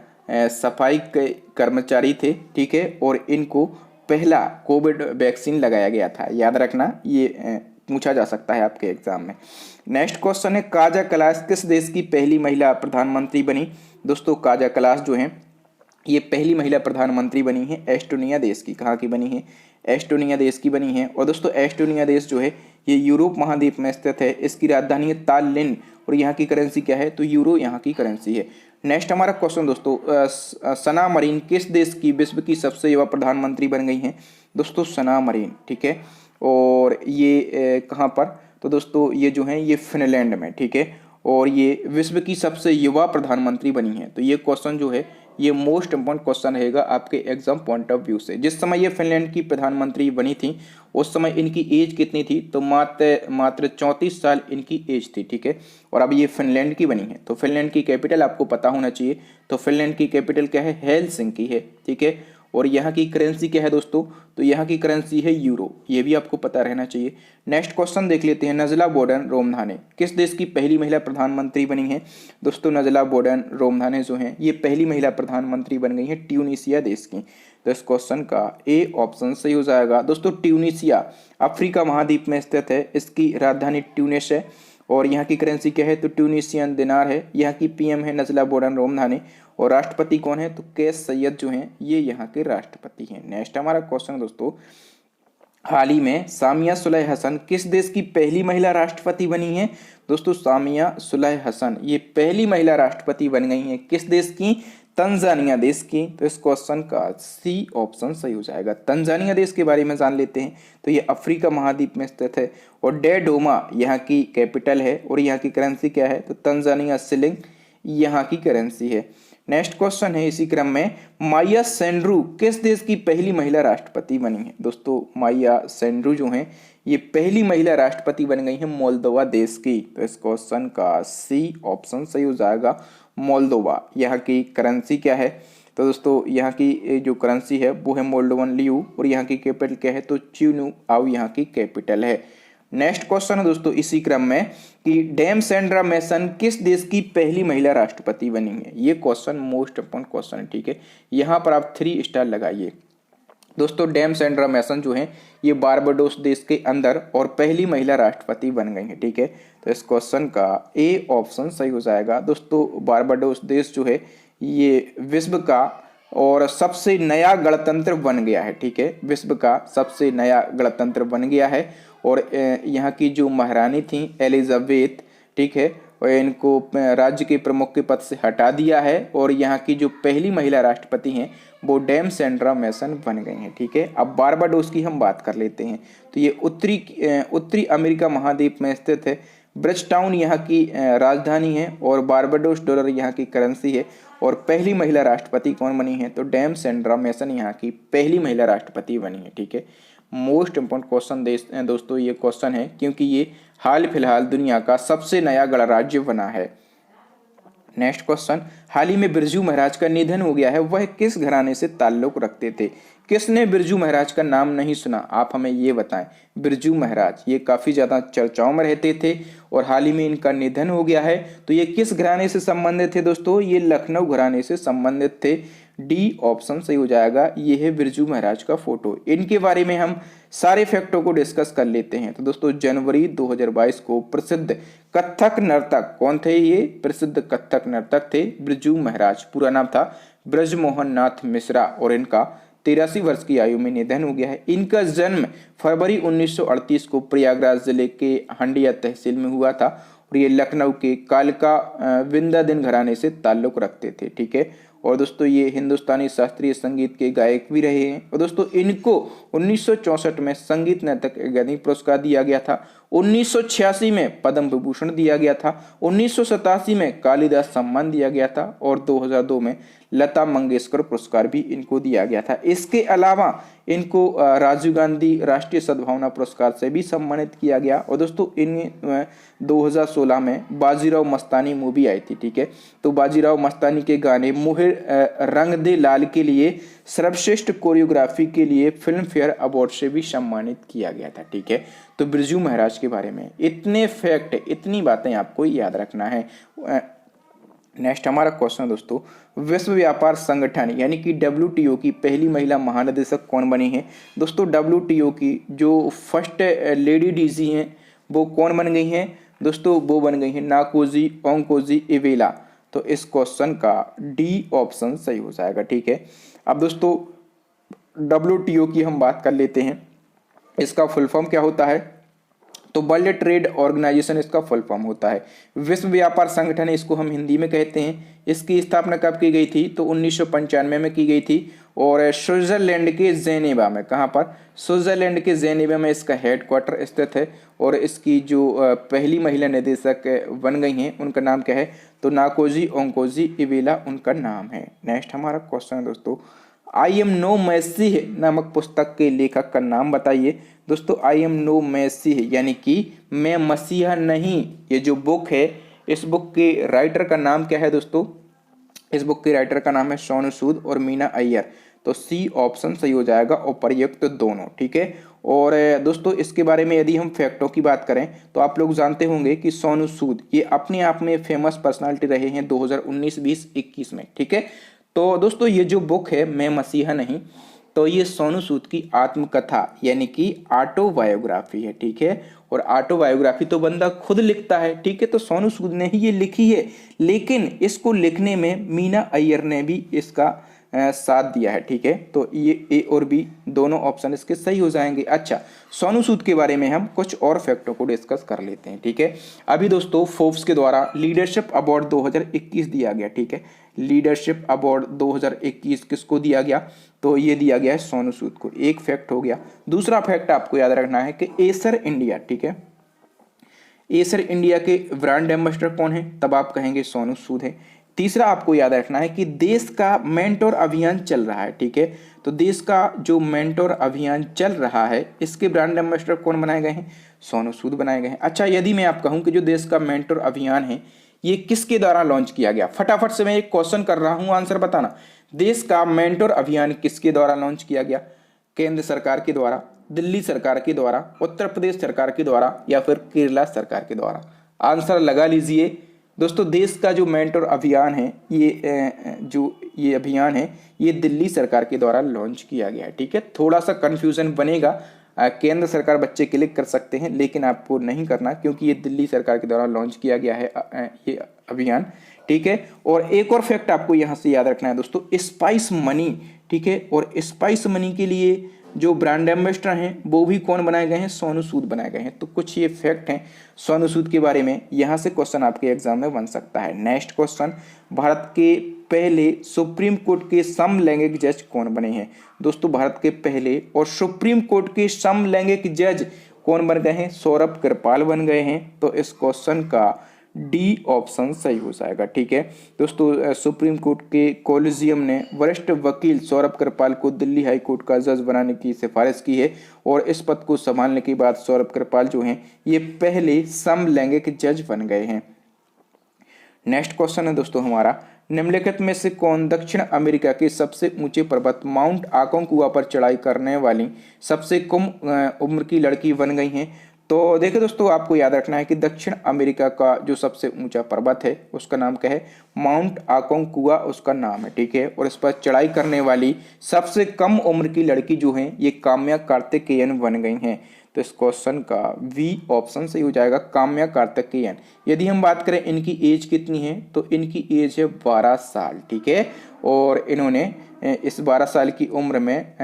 सफाई के कर्मचारी थे। ठीक है, और इनको पहला कोविड वैक्सीन लगाया गया था। याद रखना, ये पूछा जा सकता है आपके एग्जाम में। नेक्स्ट क्वेश्चन है, काजा कलास किस देश की पहली महिला प्रधानमंत्री बनी। दोस्तों काजा कलास जो है ये पहली महिला प्रधानमंत्री बनी है एस्टोनिया देश की। कहाँ की बनी है, एस्टोनिया देश की बनी है। और दोस्तों एस्टोनिया देश जो है ये यूरोप महाद्वीप में स्थित है। इसकी राजधानी है तालिन और यहाँ की करेंसी क्या है, तो यूरो यहाँ की करेंसी है। नेक्स्ट हमारा क्वेश्चन दोस्तों, सना मरीन किस देश की विश्व की सबसे युवा प्रधानमंत्री बन गई हैं। दोस्तों सना मरीन, ठीक है, और ये कहाँ पर, तो दोस्तों ये जो है ये फिनलैंड में। ठीक है, और ये विश्व की सबसे युवा प्रधानमंत्री बनी है। तो ये क्वेश्चन जो है ये मोस्ट इंपॉर्टेंट क्वेश्चन रहेगा आपके एग्जाम पॉइंट ऑफ व्यू से। जिस समय ये फिनलैंड की प्रधानमंत्री बनी थी उस समय इनकी एज कितनी थी, तो मात्र 34 साल इनकी एज थी। ठीक है, और अब ये फिनलैंड की बनी है। तो फिनलैंड की कैपिटल आपको पता होना चाहिए। तो फिनलैंड की कैपिटल क्या है, हेलसिंकी है। ठीक है, और यहाँ की करेंसी क्या है दोस्तों, तो यहाँ की करेंसी है यूरो। ये भी आपको पता रहना चाहिए। नेक्स्ट क्वेश्चन देख लेते हैं, नजला बोर्डन रोमधाने किस देश की पहली महिला प्रधानमंत्री बनी है। दोस्तों नजला बोर्डन रोमधाने जो हैं ये पहली महिला प्रधानमंत्री बन गई है ट्यूनीशिया देश की। तो इस क्वेश्चन का ए ऑप्शन सही हो जाएगा। दोस्तों ट्यूनीशिया अफ्रीका महाद्वीप में स्थित है। इसकी राजधानी ट्यूनिस है और यहाँ की करेंसी क्या है, तो ट्यूनीशियन दिनार है। यहाँ की पीएम है नजला बोर्डन रोमधाने और राष्ट्रपति कौन है, तो कैस सैयद जो हैं ये यहाँ के राष्ट्रपति हैं। नेक्स्ट हमारा क्वेश्चन दोस्तों, हाल ही में सामिया सुलह हसन किस देश की पहली महिला राष्ट्रपति बनी है। दोस्तों सामिया सुलह हसन ये पहली महिला राष्ट्रपति बन गई हैं किस देश की, तंजानिया देश की। तो इस क्वेश्चन का सी ऑप्शन सही हो जाएगा। तंजानिया देश के बारे में जान लेते हैं। तो ये अफ्रीका महाद्वीप में स्थित है और डोडोमा यहाँ की कैपिटल है और यहाँ की करेंसी क्या है, तो तंजानिया शिलिंग यहाँ की करेंसी है। नेक्स्ट क्वेश्चन है इसी क्रम में, माया सेंड्रू किस देश की पहली महिला राष्ट्रपति बनी है। दोस्तों माया सेंड्रू जो हैं ये पहली महिला राष्ट्रपति बन गई है मोल्दोवा देश की। तो इस क्वेश्चन का सी ऑप्शन सही हो जाएगा, मोल्दोवा। यहाँ की करेंसी क्या है, तो दोस्तों यहाँ की जो करेंसी है वो है मोल्डोवन लियू और यहाँ की कैपिटल क्या है, तो चिनुआउ यहाँ की कैपिटल है। नेक्स्ट क्वेश्चन है दोस्तों इसी क्रम में कि डैम सेंड्रा मैसन किस देश की पहली महिला राष्ट्रपति बनी है। ये क्वेश्चन मोस्ट इंपोर्टेंट क्वेश्चन है, ठीक है। यहाँ पर आप 3 स्टार लगाइए। दोस्तों डैम सेंड्रा मैसन जो है ये बारबाडोस देश के अंदर और पहली महिला राष्ट्रपति बन गई है, ठीक है। तो इस क्वेश्चन का ए ऑप्शन सही हो जाएगा। दोस्तों बारबाडोस देश जो है ये विश्व का और सबसे नया गणतंत्र बन गया है, ठीक है। विश्व का सबसे नया गणतंत्र बन गया है और यहाँ की जो महारानी थी एलिजाबेथ, ठीक है, और इनको राज्य के प्रमुख के पद से हटा दिया है और यहाँ की जो पहली महिला राष्ट्रपति हैं वो डैम सेंड्रा मैसन बन गई हैं, ठीक है। अब बारबाडोस की हम बात कर लेते हैं। तो ये उत्तरी अमेरिका महाद्वीप में स्थित है। ब्रिजटाउन यहाँ की राजधानी है और बारबाडोस डॉलर यहाँ की करेंसी है। और पहली महिला राष्ट्रपति कौन बनी है, तो डैम सेंड्रा मैसन यहाँ की पहली महिला राष्ट्रपति बनी है, ठीक है। मोस्ट इंपोर्टेंट क्वेश्चन दोस्तों ये क्वेश्चन है क्योंकि ये हाल फिलहाल दुनिया का सबसे नया गणराज्य बना है। नेक्स्ट क्वेश्चन, हाल ही में बिरजू महाराज का निधन हो गया है, वह किस घराने से ताल्लुक रखते थे। किसने बिरजू महाराज का नाम नहीं सुना, आप हमें ये बताएं। बिरजू महाराज ये काफी ज्यादा चर्चाओं में रहते थे और हाल ही में इनका निधन हो गया है। तो ये किस घराने से संबंधित थे दोस्तों, ये लखनऊ घराने से संबंधित थे। डी ऑप्शन सही हो जाएगा। ये है बिरजू महाराज का फोटो। इनके बारे में हम सारे फैक्टों को डिस्कस कर लेते हैं। तो दोस्तों जनवरी 2022 को प्रसिद्ध कथक नर्तक कौन थे, ये प्रसिद्ध कथक नर्तक थे बिरजू महाराज। पूरा नाम था ब्रजमोहन नाथ मिश्रा और इनका 83 वर्ष की आयु में निधन हो गया है। इनका जन्म फरवरी 1938 को प्रयागराज जिले के हंडिया तहसील में हुआ था और ये लखनऊ के कालका विंदादिन घराने से ताल्लुक रखते थे, ठीक है। और दोस्तों ये हिंदुस्तानी शास्त्रीय संगीत के गायक भी रहे हैं। और दोस्तों इनको 1964 में संगीत नाटक अकादमी पुरस्कार दिया गया था। 1986 में पद्म विभूषण दिया गया था। 1987 में कालिदास सम्मान दिया गया था और 2002 में लता मंगेशकर पुरस्कार भी इनको दिया गया था। इसके अलावा इनको राजीव गांधी राष्ट्रीय सद्भावना पुरस्कार से भी सम्मानित किया गया। और दोस्तों इन 2016 में बाजीराव मस्तानी मूवी आई थी, ठीक है। तो बाजीराव मस्तानी के गाने मोहे रंग दे लाल के लिए सर्वश्रेष्ठ कोरियोग्राफी के लिए फिल्म फेयर अवार्ड से भी सम्मानित किया गया था, ठीक है। तो बिरजू महाराज के बारे में इतने फैक्ट, इतनी बातें आपको याद रखना है। नेक्स्ट हमारा क्वेश्चन दोस्तों, विश्व व्यापार संगठन यानी कि WTO की पहली महिला महानिदेशक कौन बनी है। दोस्तों WTO की जो फर्स्ट लेडी डीजी हैं वो कौन बन गई हैं दोस्तों, वो बन गई हैं नाकोजी ओंकोजी इवेला। तो इस क्वेश्चन का डी ऑप्शन सही हो जाएगा, ठीक है। अब दोस्तों WTO की हम बात कर लेते हैं। इसका फुल फॉर्म क्या होता है, तो वर्ल्ड ट्रेड ऑर्गेनाइजेशन इसका फुल फॉर्म होता है। विश्व व्यापार संगठन इसको हम हिंदी में कहते हैं। इसकी स्थापना कब की गई थी, तो 1995 में की गई थी और स्विट्जरलैंड के जेनेवा में, कहाँ पर, स्विट्जरलैंड के जेनेवा में इसका हेडक्वार्टर स्थित है। और इसकी जो पहली महिला निदेशक बन गई हैं उनका नाम क्या है, तो नाकोजी ओंकोजी इवेला उनका नाम है। नेक्स्ट हमारा क्वेश्चन है दोस्तों, आई एम नो मैसी नामक पुस्तक के लेखक का नाम बताइए। दोस्तों आई एम नो मैसी यानी कि मैं मसीहा नहीं, ये जो बुक है इस बुक के राइटर का नाम क्या है दोस्तों, इस बुक के राइटर का नाम है सोनू सूद और मीना अय्यर। तो सी ऑप्शन सही हो जाएगा और प्रयुक्त दोनों, ठीक है। और दोस्तों इसके बारे में यदि हम फैक्टों की बात करें तो आप लोग जानते होंगे कि सोनू सूद ये अपने आप में फेमस पर्सनालिटी रहे हैं 2019, 20, 21 में, ठीक है। तो दोस्तों ये जो बुक है मैं मसीहा नहीं, तो ये सोनू सूद की आत्मकथा यानी कि ऑटोबायोग्राफी है, ठीक है। और ऑटोबायोग्राफी तो बंदा खुद लिखता है, ठीक है, तो सोनू सूद ने ही ये लिखी है, लेकिन इसको लिखने में मीना अय्यर ने भी इसका साथ दिया है, ठीक है। तो ये ए और बी दोनों ऑप्शन इसके सही हो जाएंगे। अच्छा, सोनू सूद के बारे में हम कुछ और फैक्टों को डिस्कस कर लेते हैं, ठीक है। अभी दोस्तों फोर्ब्स के द्वारा लीडरशिप अवार्ड 2021 दिया गया, ठीक है। लीडरशिप अवार्ड 2021 किसको दिया गया, तो ये दिया गया है सोनू सूद को। एक फैक्ट हो गया। दूसरा फैक्ट आपको याद रखना है कि एसर इंडिया, ठीक है, एसर इंडिया के ब्रांड एम्बेसडर कौन है, तब आप कहेंगे सोनू सूद है। तीसरा आपको याद रखना है कि देश का मेंटोर अभियान चल रहा है, ठीक है। तो देश का जो मेंटोर अभियान चल रहा है इसके ब्रांड एम्बेसडर कौन बनाए गए हैं, सोनू सूद बनाए गए हैं। अच्छा, यदि मैं आप कहूं कि जो देश का मेंटोर अभियान है ये किसके द्वारा लॉन्च किया गया, फटाफट से मैं एक क्वेश्चन कर रहा हूं, आंसर बताना। देश का मेंटोर अभियान किसके द्वारा लॉन्च किया गया, केंद्र सरकार के द्वारा। दिल्ली सरकार के द्वारा, उत्तर प्रदेश सरकार के द्वारा या फिर केरला सरकार के द्वारा? आंसर लगा लीजिए दोस्तों। देश का जो मेंटोर अभियान है ये अभियान है ये दिल्ली सरकार के द्वारा लॉन्च किया गया है। ठीक है, थोड़ा सा कंफ्यूजन बनेगा, केंद्र सरकार बच्चे क्लिक कर सकते हैं लेकिन आपको नहीं करना क्योंकि ये दिल्ली सरकार के द्वारा लॉन्च किया गया है ये अभियान। ठीक है, और एक और फैक्ट आपको यहाँ से याद रखना है दोस्तों, स्पाइस मनी। ठीक है, और स्पाइस मनी के लिए जो ब्रांड एम्बेसडर हैं वो भी कौन बनाए गए हैं? सोनू सूद बनाए गए हैं। तो कुछ ये फैक्ट हैं सोनू सूद के बारे में, यहाँ से क्वेश्चन आपके एग्जाम में बन सकता है। नेक्स्ट क्वेश्चन, भारत के पहले सुप्रीम कोर्ट के समलैंगिक जज कौन बने हैं? दोस्तों भारत के पहले और सुप्रीम कोर्ट के समलैंगिक जज कौन बन गए हैं? सौरभ कृपाल बन गए हैं। तो इस क्वेश्चन का डी ऑप्शन सही हो जाएगा। ठीक है दोस्तों, सुप्रीम कोर्ट के कॉलेजियम ने वरिष्ठ वकील सौरभ कृपाल को दिल्ली हाई कोर्ट का जज बनाने की सिफारिश की है और इस पद को संभालने के बाद सौरभ कृपाल जो हैं ये पहले समलैंगिक जज बन गए हैं। नेक्स्ट क्वेश्चन है दोस्तों हमारा, निम्नलिखित में से कौन दक्षिण अमेरिका के सबसे ऊंचे पर्वत माउंट आकोंकुआ पर चढ़ाई करने वाली सबसे कम उम्र की लड़की बन गई हैं? तो देखिए दोस्तों, आपको याद रखना है कि दक्षिण अमेरिका का जो सबसे ऊंचा पर्वत है उसका नाम क्या है? माउंट आकोंकुआ उसका नाम है। ठीक है, और इस पर चढ़ाई करने वाली सबसे कम उम्र की लड़की जो है ये काम्या कार्तिकेयन बन गई हैं। तो इस क्वेश्चन का वी ऑप्शन सही हो जाएगा, काम्या कार्तिकेयन। यदि हम बात करें इनकी एज कितनी है तो इनकी एज है 12 साल। ठीक है, और इन्होंने इस 12 साल की उम्र में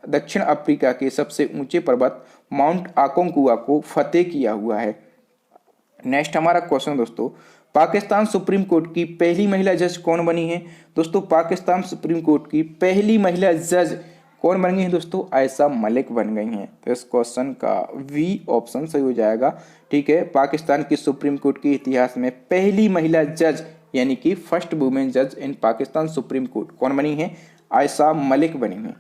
दक्षिण अफ्रीका के सबसे ऊंचे पर्वत माउंट आकोंकुआ को फतेह किया हुआ है। नेक्स्ट हमारा क्वेश्चन दोस्तों, पाकिस्तान सुप्रीम कोर्ट की पहली महिला जज कौन बनी है? दोस्तों पाकिस्तान सुप्रीम कोर्ट की पहली महिला जज कौन बन गई है दोस्तों? आयशा मलिक बन गई हैं। तो इस क्वेश्चन का वी ऑप्शन सही हो जाएगा। ठीक है, पाकिस्तान की सुप्रीम कोर्ट के इतिहास में पहली महिला जज यानी कि फर्स्ट वुमेन जज इन पाकिस्तान सुप्रीम कोर्ट कौन बनी है? आयशा मलिक बनी है।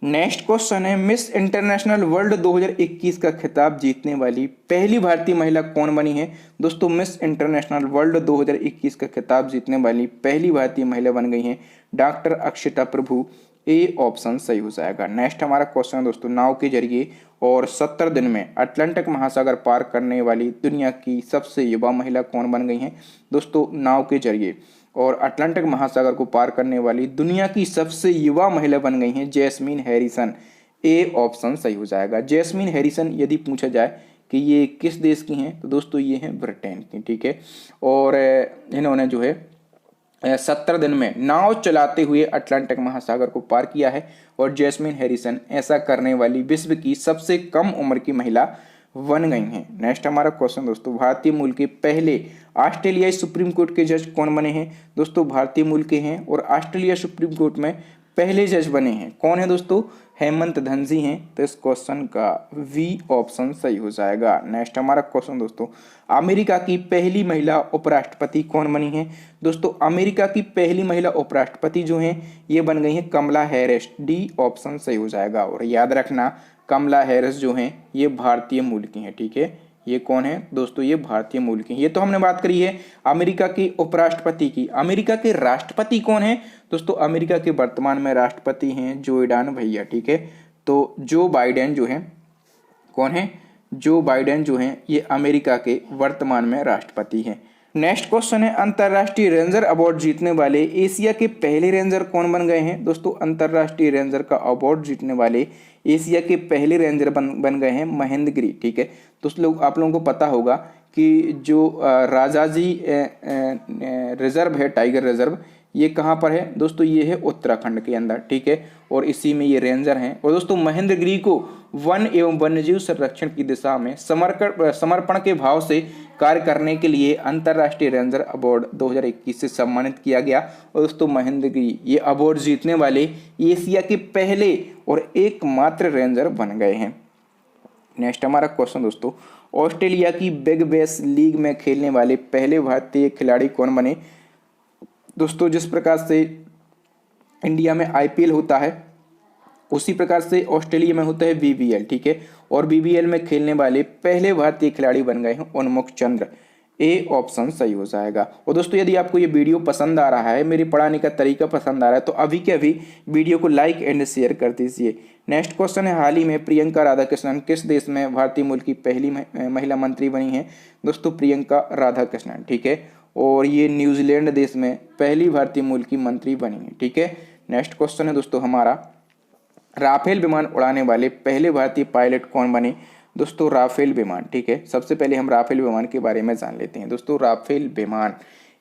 नेक्स्ट क्वेश्चन है, मिस इंटरनेशनल वर्ल्ड 2021 का खिताब जीतने वाली पहली भारतीय महिला कौन बनी है? दोस्तों मिस इंटरनेशनल वर्ल्ड 2021 का खिताब जीतने वाली पहली भारतीय महिला बन गई हैं doctor Akshata Prabhu. A option सही हो जाएगा। नेक्स्ट हमारा क्वेश्चन है दोस्तों, नाव के जरिए और 70 दिन में अटलांटिक महासागर पार करने वाली दुनिया की सबसे युवा महिला कौन बन गई हैं? दोस्तों नाव के जरिए और अटलांटिक महासागर को पार करने वाली दुनिया की सबसे युवा महिला बन गई हैं जैस्मीन हैरिसन। ए ऑप्शन सही हो जाएगा। जैस्मीन हैरिसन यदि पूछा जाए कि ये किस देश की हैं तो दोस्तों ये हैं ब्रिटेन की। ठीक है, और इन्होंने जो है 70 दिन में नाव चलाते हुए अटलांटिक महासागर को पार किया है और जैस्मीन हैरिसन ऐसा करने वाली विश्व की सबसे कम उम्र की महिला बन गई हैं। नेक्स्ट हमारा क्वेश्चन दोस्तों, भारतीय मूल के पहले ऑस्ट्रेलियाई सुप्रीम कोर्ट के जज कौन बने हैं? दोस्तों भारतीय मूल के हैं और ऑस्ट्रेलिया सुप्रीम कोर्ट में पहले जज बने हैं। कौन है दोस्तों? हेमंत धनजी हैं। तो इस क्वेश्चन का वी ऑप्शन सही हो जाएगा। नेक्स्ट हमारा क्वेश्चन दोस्तों, अमेरिका की पहली महिला उपराष्ट्रपति कौन बनी है? दोस्तों अमेरिका की पहली महिला उपराष्ट्रपति जो हैं ये बन गई हैं कमला हैरिस। डी ऑप्शन सही हो जाएगा। और याद रखना कमला हैरिस जो हैं ये भारतीय मूल की हैं। ठीक है, ये कौन है दोस्तों? ये भारतीय मूल की। ये तो हमने बात करी है अमेरिका के उपराष्ट्रपति की। अमेरिका के राष्ट्रपति कौन है दोस्तों? अमेरिका के वर्तमान में राष्ट्रपति हैं जो बाइडेन भैया। ठीक है, तो जो बाइडेन जो है कौन है? जो बाइडेन जो हैं ये अमेरिका के वर्तमान में राष्ट्रपति हैं। नेक्स्ट क्वेश्चन है, अंतर्राष्ट्रीय रेंजर अवार्ड जीतने वाले एशिया के पहले रेंजर कौन बन गए हैं? दोस्तों अंतर्राष्ट्रीय रेंजर का अवार्ड जीतने वाले एशिया के पहले रेंजर बन गए हैं महेंद्र गिरी। ठीक है, तो आप लोगों को पता होगा कि जो राजाजी रिजर्व है, टाइगर रिजर्व, ये कहाँ पर है दोस्तों? ये है उत्तराखंड के अंदर। ठीक है, और इसी में ये रेंजर हैं। और दोस्तों महेंद्र गिरी को वन एवं वन्यजीव संरक्षण की दिशा में समर्पण के भाव से कार्य करने के लिए अंतर्राष्ट्रीय रेंजर अवार्ड 2021 से सम्मानित किया गया। और दोस्तों महेंद्र गिरी ये अवार्ड जीतने वाले एशिया के पहले और एकमात्र रेंजर बन गए हैं। नेक्स्ट हमारा क्वेश्चन दोस्तों, ऑस्ट्रेलिया की बिग बैश लीग में खेलने वाले पहले भारतीय खिलाड़ी कौन बने? दोस्तों जिस प्रकार से इंडिया में आईपीएल होता है उसी प्रकार से ऑस्ट्रेलिया में होता है बीबीएल। ठीक है, और बीबीएल में खेलने वाले पहले भारतीय खिलाड़ी बन गए हैं उन्मुख चंद्र। ए ऑप्शन सही हो जाएगा। और दोस्तों यदि आपको ये वीडियो पसंद आ रहा है, मेरी पढ़ाने का तरीका पसंद आ रहा है, तो अभी के अभी वीडियो को लाइक एंड शेयर कर दीजिए। नेक्स्ट क्वेश्चन है, हाल ही में प्रियंका राधाकृष्णन किस देश में भारतीय मूल की पहली महिला मंत्री बनी है? दोस्तों प्रियंका राधाकृष्णन, ठीक है, और ये न्यूजीलैंड देश में पहली भारतीय मूल की मंत्री बनी है, ठीक है। नेक्स्ट क्वेश्चन है दोस्तों हमारा, राफेल विमान उड़ाने वाले पहले भारतीय पायलट कौन बने? दोस्तों राफेल विमान, ठीक है, सबसे पहले हम राफेल विमान के बारे में जान लेते हैं। दोस्तों राफेल विमान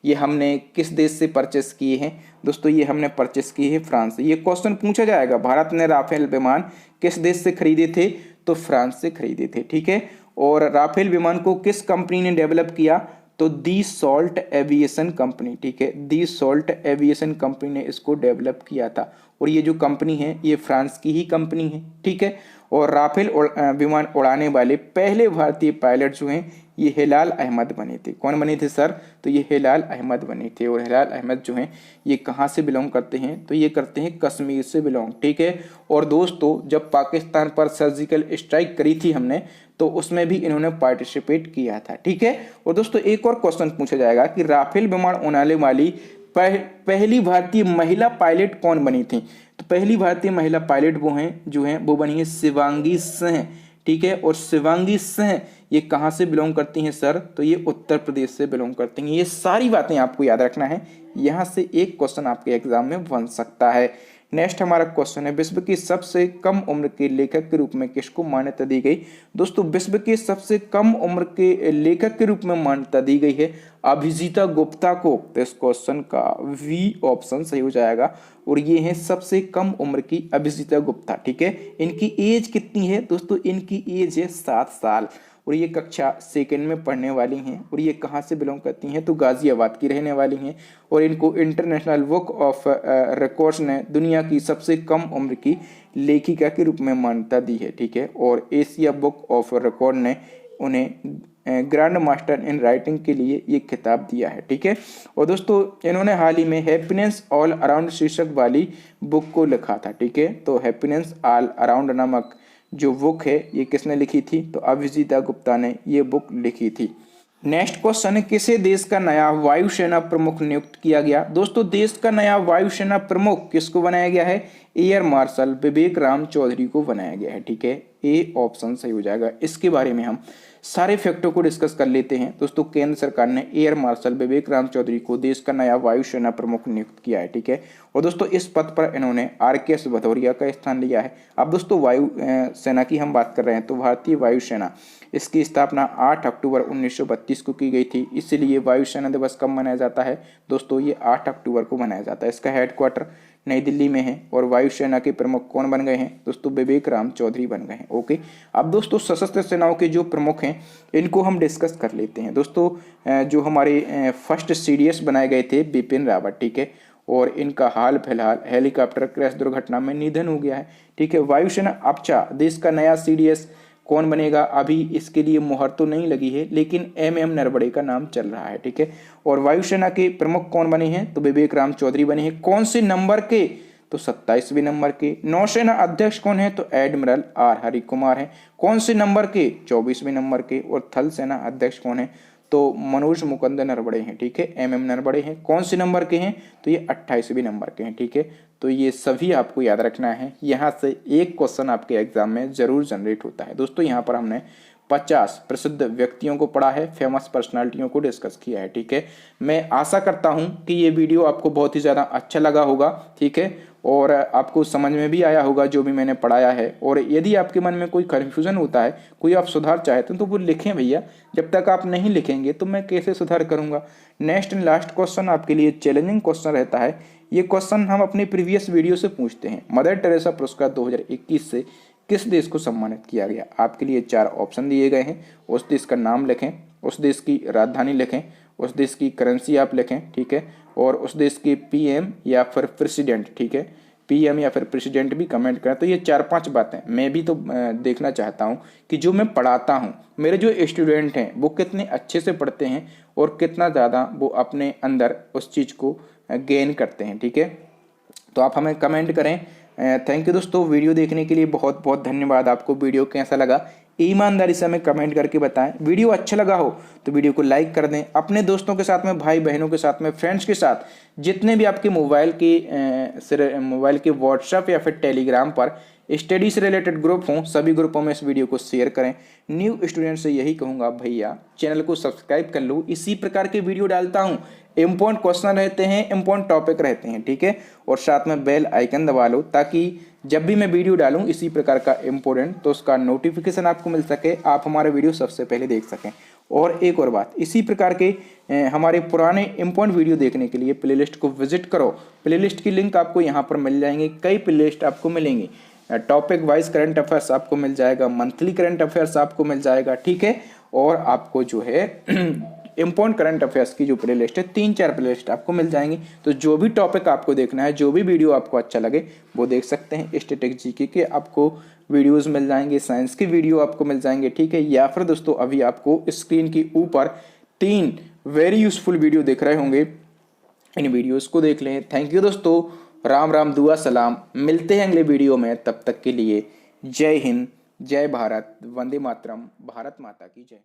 ये हमने किस देश से परचेस किए हैं? दोस्तों ये हमने परचेस किए हैं फ्रांस से। ये क्वेश्चन पूछा जाएगा, भारत ने राफेल विमान किस देश से खरीदे थे? तो फ्रांस से खरीदे थे, ठीक है। और राफेल विमान को किस कंपनी ने डेवलप किया? तो दी सॉल्ट एविएशन कंपनी, ठीक है, दी सॉल्ट एविएशन कंपनी ने इसको डेवलप किया था। और ये जो कंपनी है ये फ्रांस की ही कंपनी है, ठीक है। और राफेल विमान उड़ाने वाले पहले भारतीय पायलट जो हैं ये हिलाल अहमद बने थे। कौन बने थे सर? तो ये हिलाल अहमद बने थे। और हिलाल अहमद जो हैं ये कहाँ से बिलोंग करते हैं? तो ये करते हैं कश्मीर से बिलोंग, ठीक है। और दोस्तों जब पाकिस्तान पर सर्जिकल स्ट्राइक करी थी हमने, तो उसमें भी इन्होंने पार्टिसिपेट किया था, ठीक है। और दोस्तों एक और क्वेश्चन पूछा जाएगा कि राफेल विमान उड़ाने वाली पहली भारतीय महिला पायलट कौन बनी थी? तो पहली भारतीय महिला पायलट वो बनी है शिवांगी सिंह, ठीक है। और शिवांगी सिंह ये कहाँ से बिलोंग करती हैं सर? तो ये उत्तर प्रदेश से बिलोंग करती हैं। ये सारी बातें आपको याद रखना है, यहाँ से एक क्वेश्चन आपके एग्जाम में बन सकता है। नेक्स्ट हमारा क्वेश्चन है, विश्व की सबसे कम उम्र के लेखक के रूप में किसको मान्यता दी गई? दोस्तों विश्व के सबसे कम उम्र के लेखक के रूप में मान्यता दी गई है अभिजीता गुप्ता को। तो इस क्वेश्चन का वी ऑप्शन सही हो जाएगा। और ये है सबसे कम उम्र की अभिजीता गुप्ता, ठीक है। इनकी एज कितनी है? दोस्तों इनकी एज है 7 साल। और ये कक्षा सेकंड में पढ़ने वाली हैं। और ये कहाँ से बिलोंग करती हैं? तो गाजियाबाद की रहने वाली हैं। और इनको इंटरनेशनल बुक ऑफ रिकॉर्ड्स ने दुनिया की सबसे कम उम्र की लेखिका के रूप में मान्यता दी है, ठीक है। और एशिया बुक ऑफ रिकॉर्ड ने उन्हें ग्रैंड मास्टर इन राइटिंग के लिए ये खिताब दिया है, ठीक है। और दोस्तों इन्होंने हाल ही में हैप्पीनेस ऑल अराउंड शीर्षक वाली बुक को लिखा था, ठीक है। तो हैप्पीनेस ऑल अराउंड नामक जो बुक है ये किसने लिखी थी? तो अभिजीता गुप्ता ने ये बुक लिखी थी। नेक्स्ट क्वेश्चन है, किसे देश का नया वायुसेना प्रमुख नियुक्त किया गया? दोस्तों देश का नया वायुसेना प्रमुख किसको बनाया गया है? एयर मार्शल विवेक राम चौधरी को बनाया गया है, ठीक है। ए ऑप्शन सही हो जाएगा। इसके बारे में हम सारे फैक्टों को डिस्कस कर लेते हैं। दोस्तों केंद्र सरकार ने एयर मार्शल विवेक राम चौधरी को देश का नया वायुसेना प्रमुख नियुक्त किया है, ठीक है। और दोस्तों इस पद पर इन्होंने RKS भदौरिया का स्थान लिया है। अब दोस्तों वायु सेना की हम बात कर रहे हैं, तो भारतीय वायुसेना इसकी स्थापना 8 अक्टूबर 1932 को की गई थी। इसलिए वायुसेना दिवस कब मनाया जाता है? दोस्तों ये 8 अक्टूबर को मनाया जाता है। इसका हेडक्वार्टर नई दिल्ली में है। और वायुसेना के प्रमुख कौन बन गए हैं? दोस्तों विवेक राम चौधरी बन गए हैं, ओके। अब दोस्तों सशस्त्र सेनाओं के जो प्रमुख हैं इनको हम डिस्कस कर लेते हैं। दोस्तों जो हमारे फर्स्ट CDS बनाए गए थे बिपिन रावत, ठीक है। और इनका हाल फिलहाल हेलीकॉप्टर क्रैश दुर्घटना में निधन हो गया है, ठीक है। वायुसेना अच्छा देश का नया CDS कौन बनेगा? अभी इसके लिए मुहर तो नहीं लगी है, लेकिन MM नरवणे का नाम चल रहा है, ठीक है। और वायुसेना के प्रमुख कौन बने हैं? तो विवेक राम चौधरी बने हैं। कौन से नंबर के? तो 27वें नंबर के। नौसेना अध्यक्ष कौन है? तो एडमिरल R हरि कुमार है। कौन से नंबर के? 24वें नंबर के। और थल सेना अध्यक्ष कौन है? तो मनोज मुकुंद नरवणे हैं, ठीक है। MM नरवणे हैं। कौन से नंबर के हैं? तो ये 28वें नंबर के हैं, ठीक है। तो ये सभी आपको याद रखना है। यहाँ से एक क्वेश्चन आपके एग्जाम में जरूर जनरेट होता है। दोस्तों यहाँ पर हमने 50 प्रसिद्ध व्यक्तियों को पढ़ा है, फेमस पर्सनालिटियों को डिस्कस किया है, ठीक है। मैं आशा करता हूँ कि ये वीडियो आपको बहुत ही ज़्यादा अच्छा लगा होगा, ठीक है। और आपको समझ में भी आया होगा जो भी मैंने पढ़ाया है। और यदि आपके मन में कोई कन्फ्यूज़न होता है, कोई आप सुधार चाहते हैं, तो वो लिखें भैया। जब तक आप नहीं लिखेंगे तो मैं कैसे सुधार करूँगा। नेक्स्ट एंड लास्ट क्वेश्चन आपके लिए चैलेंजिंग क्वेश्चन रहता है। ये क्वेश्चन हम अपने प्रीवियस वीडियो से पूछते हैं। मदर टेरेसा पुरस्कार 2021 से किस देश को सम्मानित किया गया? आपके लिए 4 ऑप्शन दिए गए हैं। उस देश का नाम लिखें, उस देश की राजधानी लिखें, उस देश की करेंसी आप लिखें, ठीक है। और उस देश के PM या फिर प्रेसिडेंट, ठीक है, PM या फिर प्रेसिडेंट भी कमेंट करें। तो ये 4-5 बातें मैं भी तो देखना चाहता हूँ कि जो मैं पढ़ाता हूँ, मेरे जो स्टूडेंट हैं वो कितने अच्छे से पढ़ते हैं और कितना ज़्यादा वो अपने अंदर उस चीज़ को गेन करते हैं, ठीक है। तो आप हमें कमेंट करें। थैंक यू दोस्तों, वीडियो देखने के लिए बहुत बहुत धन्यवाद। आपको वीडियो कैसा लगा ईमानदारी से हमें कमेंट करके बताएं। वीडियो अच्छा लगा हो तो वीडियो को लाइक कर दें, अपने दोस्तों के साथ में, भाई बहनों के साथ में, फ्रेंड्स के साथ, जितने भी आपके मोबाइल के व्हाट्सएप या फिर टेलीग्राम पर स्टडी से रिलेटेड ग्रुप हों, सभी ग्रुपों में इस वीडियो को शेयर करें। न्यू स्टूडेंट से यही कहूँगा, भैया चैनल को सब्सक्राइब कर लो, इसी प्रकार के वीडियो डालता हूँ। इम्पोर्टेंट क्वेश्चन रहते हैं, इम्पोर्टेंट टॉपिक रहते हैं, ठीक है। और साथ में बेल आइकन दबा लो ताकि जब भी मैं वीडियो डालूं इसी प्रकार का इम्पोर्टेंट, तो उसका नोटिफिकेशन आपको मिल सके, आप हमारे वीडियो सबसे पहले देख सकें। और एक और बात, इसी प्रकार के हमारे पुराने इम्पोर्टेंट वीडियो देखने के लिए प्लेलिस्ट को विजिट करो। प्लेलिस्ट की लिंक आपको यहाँ पर मिल जाएंगे, कई प्लेलिस्ट आपको मिलेंगी। टॉपिक वाइज करंट अफेयर्स आपको मिल जाएगा, मंथली करंट अफेयर्स आपको मिल जाएगा, ठीक है। और आपको जो है इम्पोर्टेंट करंट अफेयर्स की जो प्लेलिस्ट है, 3-4 प्लेलिस्ट आपको मिल जाएंगी। तो जो भी टॉपिक आपको देखना है, जो भी वीडियो आपको अच्छा लगे वो देख सकते हैं। स्टैटिस्टिक्स जीके के आपको वीडियोस मिल जाएंगे, साइंस की वीडियो आपको मिल जाएंगे, ठीक है। या फिर दोस्तों अभी आपको स्क्रीन के ऊपर 3 वेरी यूजफुल वीडियो दिख रहे होंगे, इन वीडियोस को देख लें। थैंक यू दोस्तों, राम राम, दुआ सलाम, मिलते हैं अगले वीडियो में। तब तक के लिए जय हिंद, जय भारत, वंदे मातरम, भारत माता की जय।